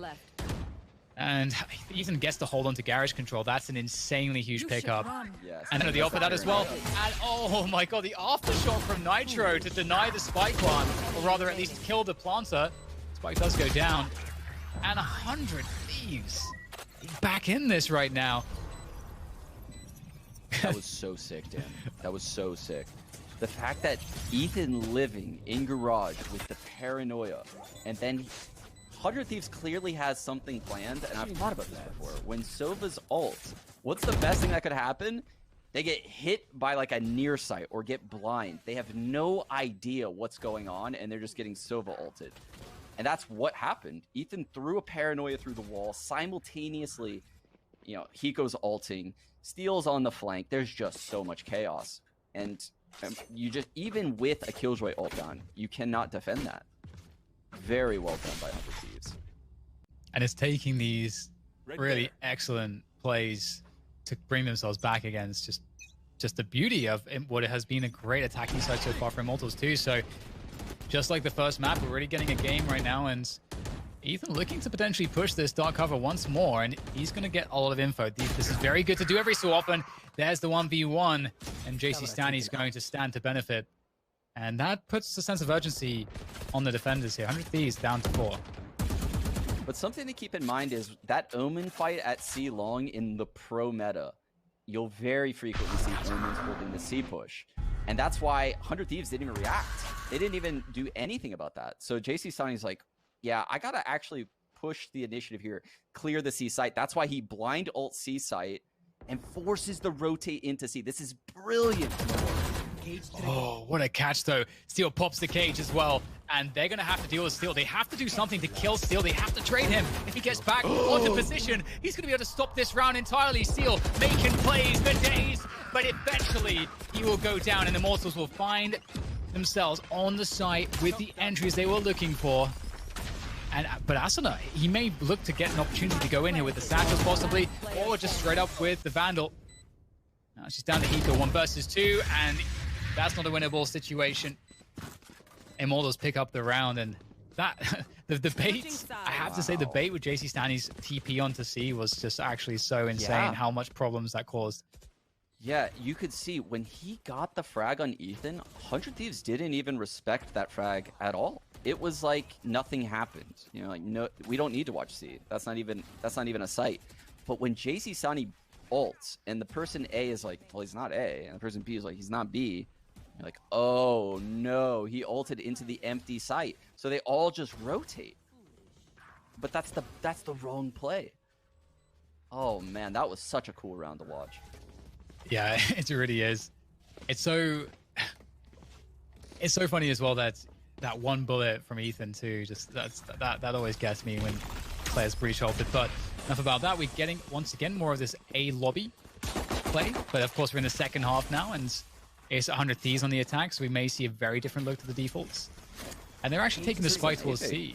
[SPEAKER 2] And Ethan gets to hold on to garage control. That's an insanely huge pickup.
[SPEAKER 1] Yes.
[SPEAKER 2] And they offer that as well. And oh my god, the aftershock from Nitro to deny the spike plant, or rather at least kill the planter. Spike does go down. And 100 Thieves back in this right now.
[SPEAKER 1] That was so sick, Dan. That was so sick. The fact that Ethan living in garage with the paranoia, and then 100 Thieves clearly has something planned, and I've thought about this before. When Sova's ult, what's the best thing that could happen? They get hit by like a near sight or get blind. They have no idea what's going on, and they're just getting Sova ulted. And that's what happened. Ethan threw a paranoia through the wall simultaneously. You know, Hiko's ulting, Steel's on the flank. There's just so much chaos. And you just, even with a Killjoy ult down, you cannot defend that. Very well done by 100 Thieves.
[SPEAKER 2] And it's taking these really excellent plays to bring themselves back against just the beauty of what it has been a great attacking side so far for Immortals too. So just like the first map, we're really getting a game right now, and Ethan looking to potentially push this dark cover once more, and he's going to get a lot of info. This is very good to do every so often. There's the 1v1, and JC Stanley's going to stand to benefit. And that puts a sense of urgency on the defenders here. 100 Thieves down to 4.
[SPEAKER 1] But something to keep in mind is that Omen fight at C long in the pro meta, you'll very frequently see Omens holding the C push. And that's why 100 Thieves didn't even react. They didn't even do anything about that. So JC Sonny's like, yeah, I gotta actually push the initiative here, clear the C site. That's why he blind ult C site and forces the rotate into C. This is brilliant.
[SPEAKER 2] Oh, what a catch though. Steel pops the cage as well, and they're gonna have to deal with Steel. They have to do something to kill Steel. They have to trade him. If he gets back onto position, he's gonna be able to stop this round entirely. Steel making plays for days, but eventually he will go down, and the Immortals will find themselves on the site with the entries they were looking for. But Asuna, he may look to get an opportunity to go in here with the satchels possibly, or just straight up with the Vandal. Now she's down to Hiko, 1 versus 2, and that's not a winnable situation. Immortals pick up the round, and that the bait, I have to say, the bait with JC Stanley's TP onto C was just actually so insane how much problems that caused.
[SPEAKER 1] Yeah, you could see when he got the frag on Ethan, 100 Thieves didn't even respect that frag at all. It was like nothing happened. You know, like, no, we don't need to watch C. That's not even a sight. But when JC Sani ults and the person A is like, well, he's not A, and the person B is like, he's not B, you're like, oh no, he ulted into the empty site. So they all just rotate. But that's the wrong play. Oh man, that was such a cool round to watch.
[SPEAKER 2] Yeah, it really is. It's so funny as well that one bullet from Ethan too. Just that always gets me when players breach ulted. But enough about that. We're getting once again more of this A lobby play. But of course we're in the second half now, and it's 100 Thieves on the attack, so we may see a very different look to the defaults. And they're actually taking this fight towards C.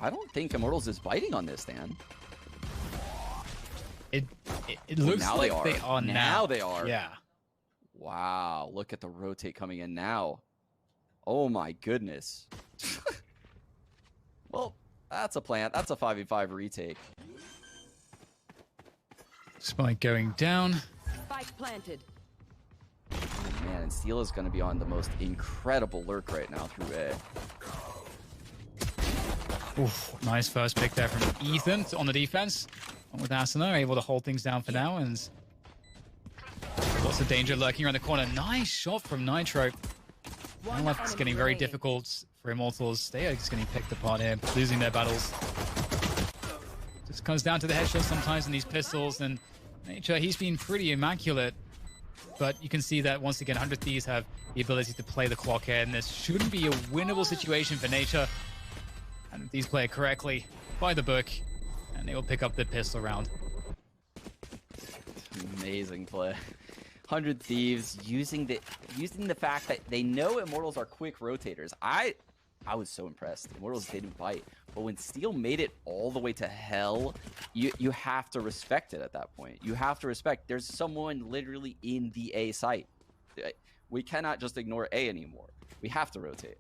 [SPEAKER 1] I don't think Immortals is biting on this, Dan.
[SPEAKER 2] It looks
[SPEAKER 1] now
[SPEAKER 2] like
[SPEAKER 1] they are. Now they are.
[SPEAKER 2] Yeah.
[SPEAKER 1] Wow, look at the rotate coming in now. Oh my goodness. Well, that's a plant. That's a 5v5 retake.
[SPEAKER 2] Spike going down.
[SPEAKER 3] Spike planted.
[SPEAKER 1] Man, and Steel is going to be on the most incredible lurk right now through A.
[SPEAKER 2] Oof, nice first pick there from Ethan on the defense. With Asuna able to hold things down for now, and lots of danger lurking around the corner. Nice shot from Nitro. Now life is getting very difficult for Immortals. They are just getting picked apart here, losing their battles. Just comes down to the headshots sometimes in these pistols, and Nature, he's been pretty immaculate. But you can see that once again, 100 Thieves have the ability to play the clock here, and this shouldn't be a winnable situation for Nature. 100 Thieves play it correctly by the book, and they will pick up the pistol round.
[SPEAKER 1] Amazing play. 100 Thieves using the fact that they know Immortals are quick rotators. I was so impressed. Immortals didn't bite. But when Steel made it all the way to hell, you have to respect it at that point. You have to respect. There's someone literally in the A site. We cannot just ignore A anymore. We have to rotate.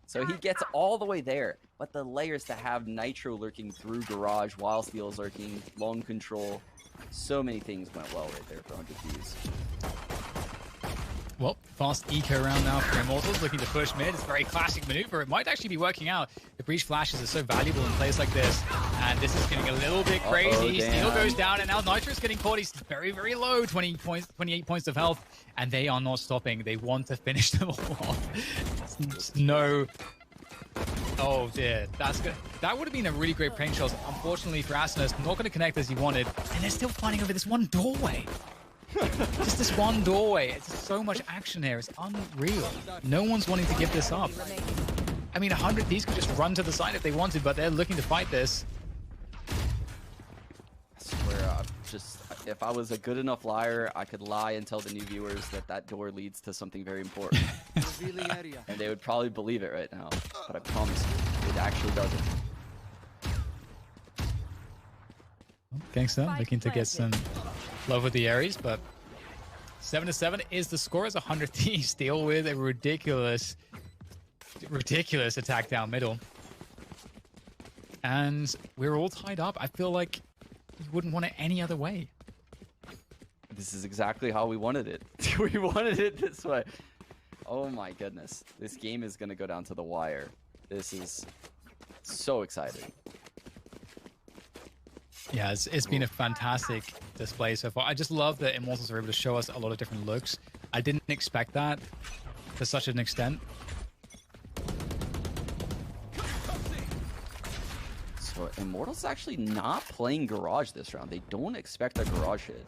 [SPEAKER 1] So he gets all the way there, but the layers to have Nitro lurking through Garage while Steel is lurking, long control, so many things went well right there for 100Ts.
[SPEAKER 2] Well, fast eco round now for Immortals, looking to push mid. It's a very classic maneuver. It might actually be working out. The breach flashes are so valuable in plays like this, and this is getting a little bit crazy. Steel goes down, and now Nitro's getting caught. He's very, very low, 28 points of health, and they are not stopping. They want to finish them all off. No. Oh dear, that's good. That would have been a really great paint shot. Unfortunately for Asuna, it's not going to connect as he wanted, and they're still fighting over this one doorway. Just this one doorway. It's so much action here. It's unreal. No one's wanting to give this up. I mean, 100 Ts could just run to the side if they wanted, but they're looking to fight this.
[SPEAKER 1] I swear, if I was a good enough liar, I could lie and tell the new viewers that that door leads to something very important. And they would probably believe it right now. But I promise you, it actually doesn't.
[SPEAKER 2] Gangster looking to get some love with the Ares, but 7-7 is the score as 100T Steel with a ridiculous attack down middle. And we're all tied up. I feel like you wouldn't want it any other way.
[SPEAKER 1] This is exactly how we wanted it. We wanted it this way. Oh my goodness. This game is going to go down to the wire. This is so exciting.
[SPEAKER 2] Yeah, it's been a fantastic display so far. I just love that Immortals are able to show us a lot of different looks. I didn't expect that to such an extent.
[SPEAKER 1] So Immortals actually not playing Garage this round. They don't expect a Garage hit.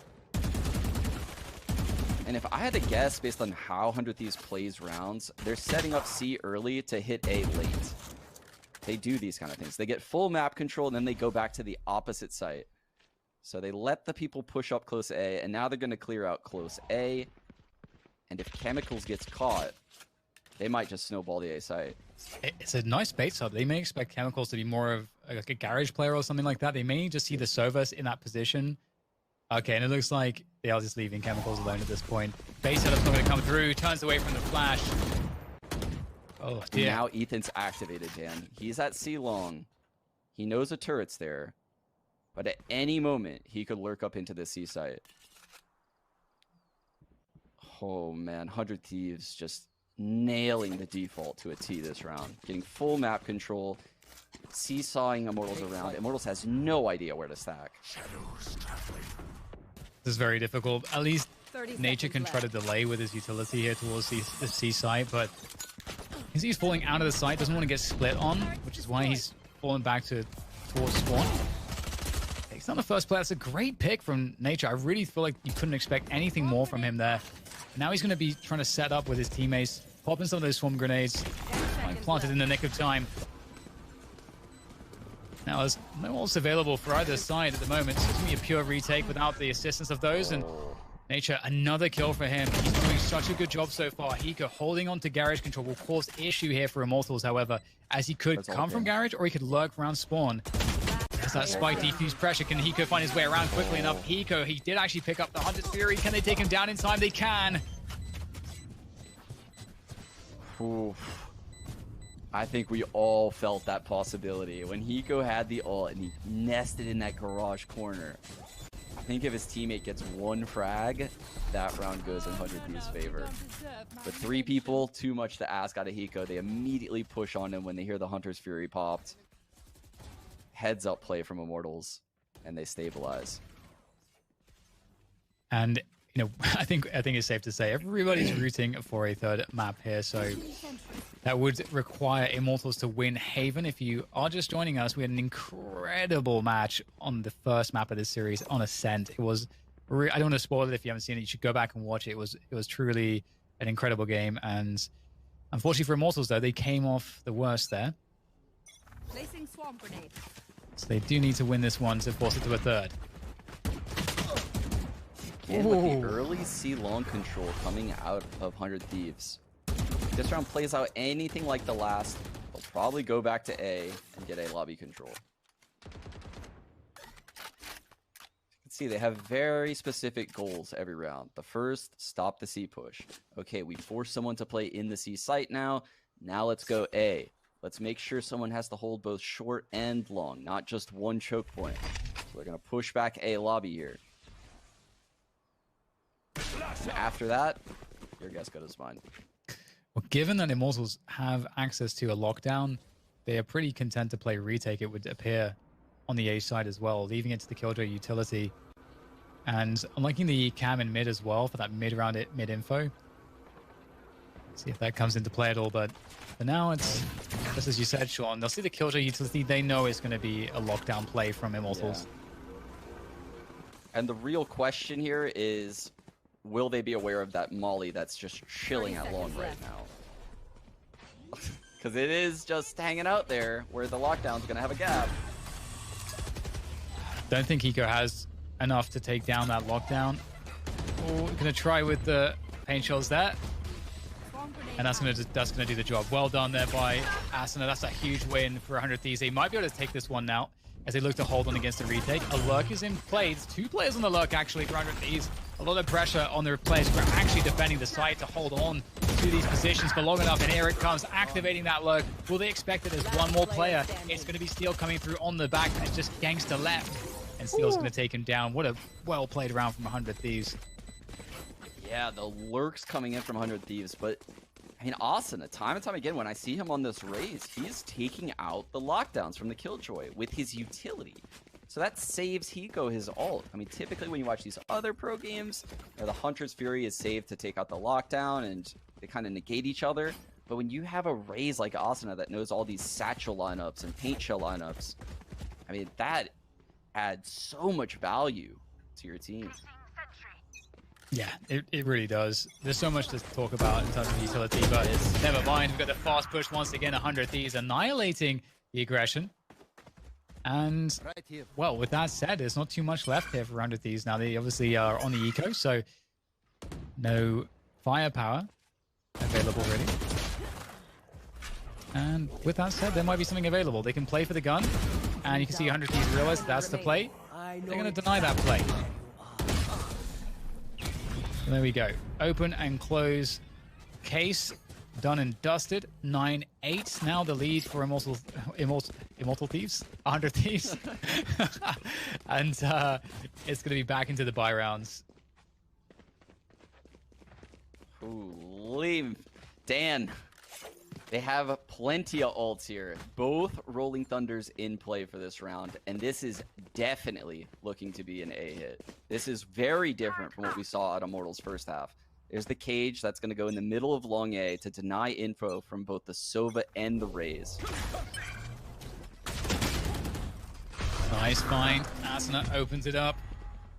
[SPEAKER 1] And if I had to guess based on how 100Thieves plays rounds, they're setting up C early to hit A late. They do these kind of things. They get full map control, and then they go back to the opposite site. So they let the people push up close A, and now they're going to clear out close A. And if Chemicals gets caught, they might just snowball the A site.
[SPEAKER 2] It's a nice bait sub. They may expect Chemicals to be more of like a garage player or something like that. They may just see the Sovas in that position. Okay, and it looks like they are just leaving Chemicals alone at this point. Base setup's not going to come through. Turns away from the flash. Oh, dear.
[SPEAKER 1] Now Ethan's activated, Dan. He's at C long. He knows a turret's there. But at any moment, he could lurk up into the C site. Oh, man. 100 Thieves just nailing the default to a T this round. Getting full map control. Seesawing Immortals around. Immortals has no idea where to stack.
[SPEAKER 2] This is very difficult. At least Nature can try to delay with his utility here towards the C site, but he's falling out of the site, doesn't want to get split on, which is why he's falling back towards spawn. He's not the first player. That's a great pick from Nature. I really feel like you couldn't expect anything more from him there. Now he's going to be trying to set up with his teammates, popping some of those swarm grenades, planted in the nick of time. Now there's no ults available for either side at the moment. So it's going to be a pure retake without the assistance of those. And Nature, another kill for him. He's doing such a good job so far. Hiko holding on to garage control will cause issue here for Immortals, however, as he could come from garage or he could lurk around spawn. There's that spike defuse pressure. Can Hiko find his way around quickly enough? Hiko, he did actually pick up the 100 Fury. Can they take him down in time? They can.
[SPEAKER 1] Oof. I think we all felt that possibility. When Hiko had the ult and he nested in that garage corner, I think if his teammate gets one frag, that round goes in 100Th's favor. But 3 people, too much to ask out of Hiko. They immediately push on him when they hear the Hunter's Fury popped. Heads up play from Immortals, and they stabilize.
[SPEAKER 2] And you know, I think it's safe to say everybody's rooting for a third map here, so that would require Immortals to win Haven. If you are just joining us, we had an incredible match on the first map of this series on Ascent. It was, I don't want to spoil it if you haven't seen it. You should go back and watch it. It was truly an incredible game, and unfortunately for Immortals, though, they came off the worst there.
[SPEAKER 3] Placing swarm grenade.
[SPEAKER 2] So they do need to win this one to force it to a third.
[SPEAKER 1] Again, with the early C long control coming out of 100 Thieves. If this round plays out anything like the last, they'll probably go back to A and get A lobby control. You can see they have very specific goals every round. The first, stop the C push. Okay, we force someone to play in the C site now. Now let's go A. Let's make sure someone has to hold both short and long, not just one choke point. So we're going to push back A lobby here. And after that, your guess good as mine.
[SPEAKER 2] Well, given that Immortals have access to a lockdown, they are pretty content to play retake, it would appear, on the A side as well, leaving it to the Killjoy utility. And I'm liking the cam in mid as well for that mid-round mid-info. See if that comes into play at all, but for now it's just as you said, Sean. They'll see the Killjoy utility. They know it's going to be a lockdown play from Immortals.
[SPEAKER 1] Yeah. And the real question here is, will they be aware of that molly that's just chilling at long right now? Because it is just hanging out there where the lockdown's going to have a gap.
[SPEAKER 2] Don't think Hiko has enough to take down that lockdown. Oh, going to try with the paint shells there. And that's gonna do the job. Well done there by Asuna. That's a huge win for 100 Thieves. They might be able to take this one now as they look to hold on against the retake. A lurk is in play. There's 2 players on the lurk actually for 100 Thieves. A lot of pressure on the players who are actually defending the site to hold on to these positions for long enough. And here it comes, activating that lurk. Will they expect that there's one more player? It's going to be Steel coming through on the back. It's just Gangster left. And Steel's going to take him down. What a well played round from 100 Thieves.
[SPEAKER 1] Yeah, the lurks coming in from 100 Thieves, but I mean, Asuna, time and time again, when I see him on this raise, he is taking out the lockdowns from the Killjoy with his utility. So that saves Hiko his ult. I mean, typically when you watch these other pro games, the Hunter's Fury is saved to take out the lockdown and they kind of negate each other. But when you have a raise like Asuna that knows all these satchel lineups and paint shell lineups, I mean, that adds so much value to your team.
[SPEAKER 2] Yeah, it really does. There's so much to talk about in terms of utility, but never mind. We've got the fast push once again. 100 Thieves annihilating the aggression. And, well, with that said, there's not too much left here for 100 Thieves. Now, they obviously are on the eco, so no firepower available, really. And with that said, there might be something available. They can play for the gun, and you can see 100 Thieves realize that's the play. They're going to deny that play. There we go. Open and close case. Done and dusted. 9-8. Now the lead for Immortal Thieves. 100 Thieves. And it's going to be back into the buy rounds.
[SPEAKER 1] Ooh, leave. Dan. They have plenty of ults here. Both Rolling Thunders in play for this round, and this is definitely looking to be an A hit. This is very different from what we saw at Immortals first half. There's the cage that's going to go in the middle of long A to deny info from both the Sova and the Raze.
[SPEAKER 2] Nice find. Asuna opens it up.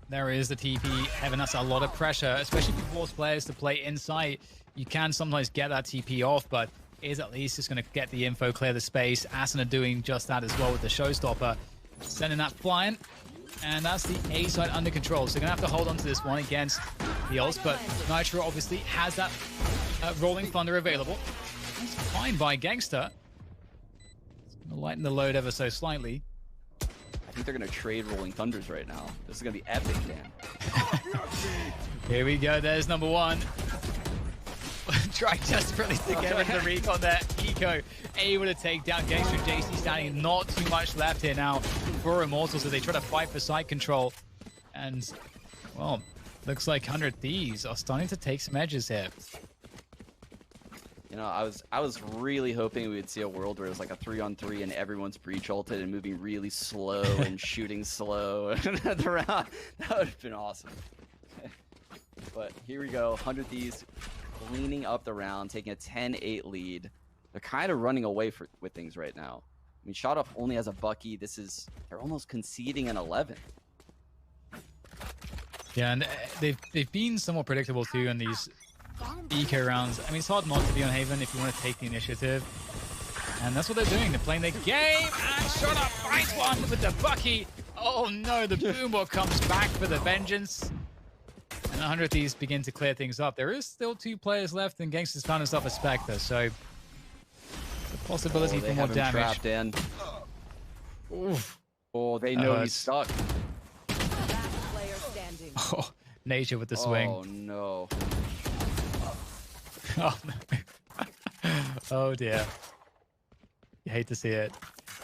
[SPEAKER 2] There is the TP. Heaven, that's a lot of pressure, especially if you force players to play inside. You can sometimes get that TP off, but is at least just going to get the info, clear the space. Asuna doing just that as well with the showstopper. Sending that flying. And that's the A side under control. So they're going to have to hold on to this one against the ults. But Nitro obviously has that Rolling Thunder available. It's fine by Gangster. It's going to lighten the load ever so slightly.
[SPEAKER 1] I think they're going to trade Rolling Thunders right now. This is going to be epic, Dan.
[SPEAKER 2] Here we go. There's number one. Trying desperately to get rid of the recon there. Hiko able to take down Gangster. JC standing. Not too much left here now for Immortals as they try to fight for side control. And, well, looks like 100 Thieves are starting to take some edges here.
[SPEAKER 1] You know, I was really hoping we would see a world where it was like a 3-on-3 and everyone's breach ulted and moving really slow and shooting slow. The round, that would have been awesome. But here we go, 100 Thieves cleaning up the round, taking a 10-8 lead. They're kind of running away with things right now. I mean, Shot Off only has a Bucky. They're almost conceding an 11.
[SPEAKER 2] Yeah, and they've been somewhat predictable too in these eco rounds. I mean, it's hard not to be on Haven if you want to take the initiative. And that's what they're doing. They're playing the game, and Shot Up finds one with the Bucky. Oh no, the Boombot comes back for the vengeance. And 100 Thieves begin to clear things up. There is still 2 players left, and Gangster's found himself a Spectre, so the possibility for more damage.
[SPEAKER 1] Trapped in. Oof. Oh, they know he's stuck.
[SPEAKER 2] Oh, Nature with the swing.
[SPEAKER 1] Oh no.
[SPEAKER 2] Oh no. Oh dear. You hate to see it.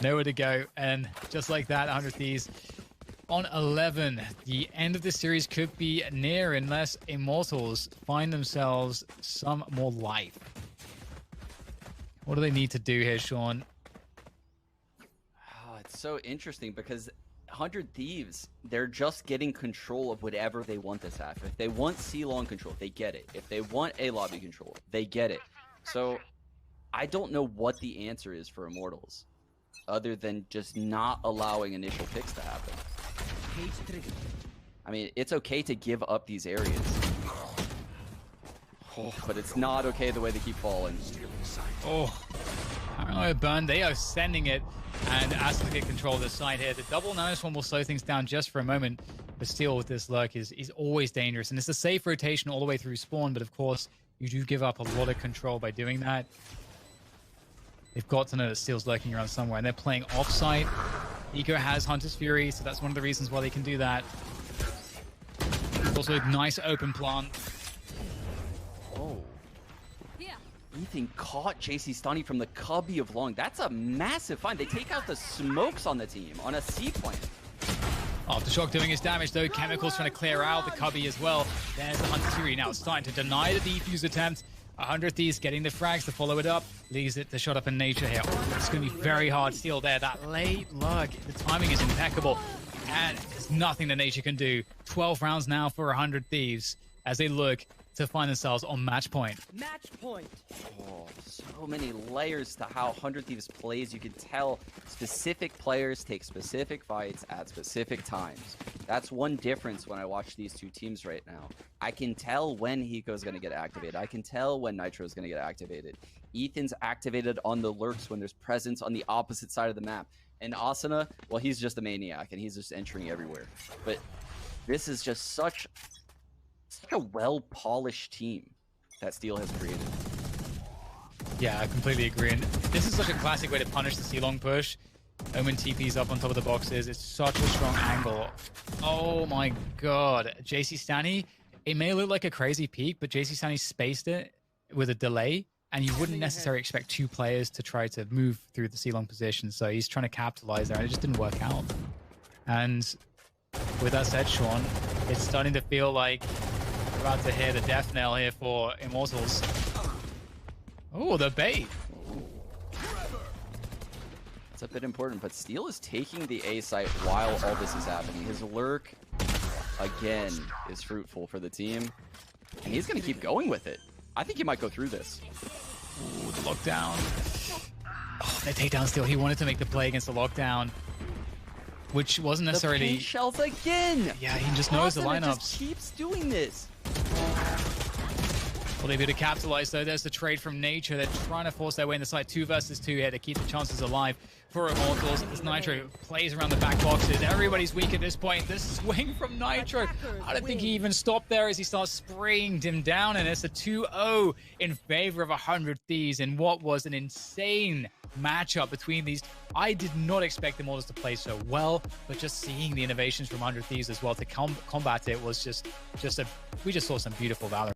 [SPEAKER 2] Nowhere to go. And just like that, 100 Thieves on 11. The end of this series could be near unless Immortals find themselves some more life. What do they need to do here, Sean?
[SPEAKER 1] Oh, it's so interesting because 100 Thieves, they're just getting control of whatever they want this half. If they want C-long control, they get it. If they want A lobby control, they get it. So I don't know what the answer is for Immortals other than just not allowing initial picks to happen. I mean, it's okay to give up these areas. Oh, but it's not okay the way they keep falling.
[SPEAKER 2] Oh, paranoia burn. They are sending it, and Asuna get control of the side here. The double Nanos one will slow things down just for a moment, but still with this lurk is always dangerous. And it's a safe rotation all the way through spawn, but of course, you do give up a lot of control by doing that. They've got to know that Steel's lurking around somewhere, and they're playing offsite. Hiko has Hunter's Fury, so that's one of the reasons why they can do that. Also a nice open plant.
[SPEAKER 1] Oh. Ethan caught JC Stunny from the cubby of Long. That's a massive find. They take out the smokes on the team on a C plant.
[SPEAKER 2] Aftershock doing his damage though. Chemicals trying to clear out the cubby as well. There's the Hunter's Fury now starting to deny the defuse attempt. 100 Thieves getting the frags to follow it up. Leaves it to shot up in nature here. Oh, it's going to be very hard still there. That late lurk. The timing is impeccable. And there's nothing that nature can do. 12 rounds now for 100 Thieves as they look to find themselves on match point.
[SPEAKER 3] Match point.
[SPEAKER 1] Oh, so many layers to how 100 Thieves plays. You can tell specific players take specific fights at specific times. That's one difference when I watch these two teams right now. I can tell when Hiko's going to get activated. I can tell when Nitro's going to get activated. Ethan's activated on the lurks when there's presence on the opposite side of the map. And Asuna, well, he's just a maniac and he's just entering everywhere. But this is just such a well-polished team that Steel has created.
[SPEAKER 2] Yeah, I completely agree. And this is such a classic way to punish the C-long push. Omen TP's up on top of the boxes. It's such a strong angle. Oh my god. JC Stanny, it may look like a crazy peak, but JC Stanny spaced it with a delay, and you wouldn't necessarily expect two players to try to move through the C-long position. So he's trying to capitalize there, and it just didn't work out. And with that said, Sean, it's starting to feel like we're about to hear the death knell here for Immortals. Oh, the bait.
[SPEAKER 1] It's a bit important, but Steel is taking the A site while all this is happening. His lurk, again, is fruitful for the team, and he's going to keep going with it. I think he might go through this.
[SPEAKER 2] Ooh, the lockdown. Oh, they take down Steel. He wanted to make the play against the lockdown, which wasn't necessarily...
[SPEAKER 1] The paint shells again!
[SPEAKER 2] Yeah, he just knows the lineups.
[SPEAKER 1] Just keeps doing this.
[SPEAKER 2] Will they be able to capitalize, though? There's the trade from Nature. They're trying to force their way in the side. 2 versus 2 here to keep the chances alive for Immortals. As Nitro plays around the back boxes. Everybody's weak at this point. This swing from Nitro. I don't think he even stopped there as he starts spraying him down. And it's a 2-0 in favor of 100 Thieves in what was an insane matchup between these. I did not expect the Immortals to play so well, but just seeing the innovations from 100 Thieves as well to combat it was just we just saw some beautiful Valorant.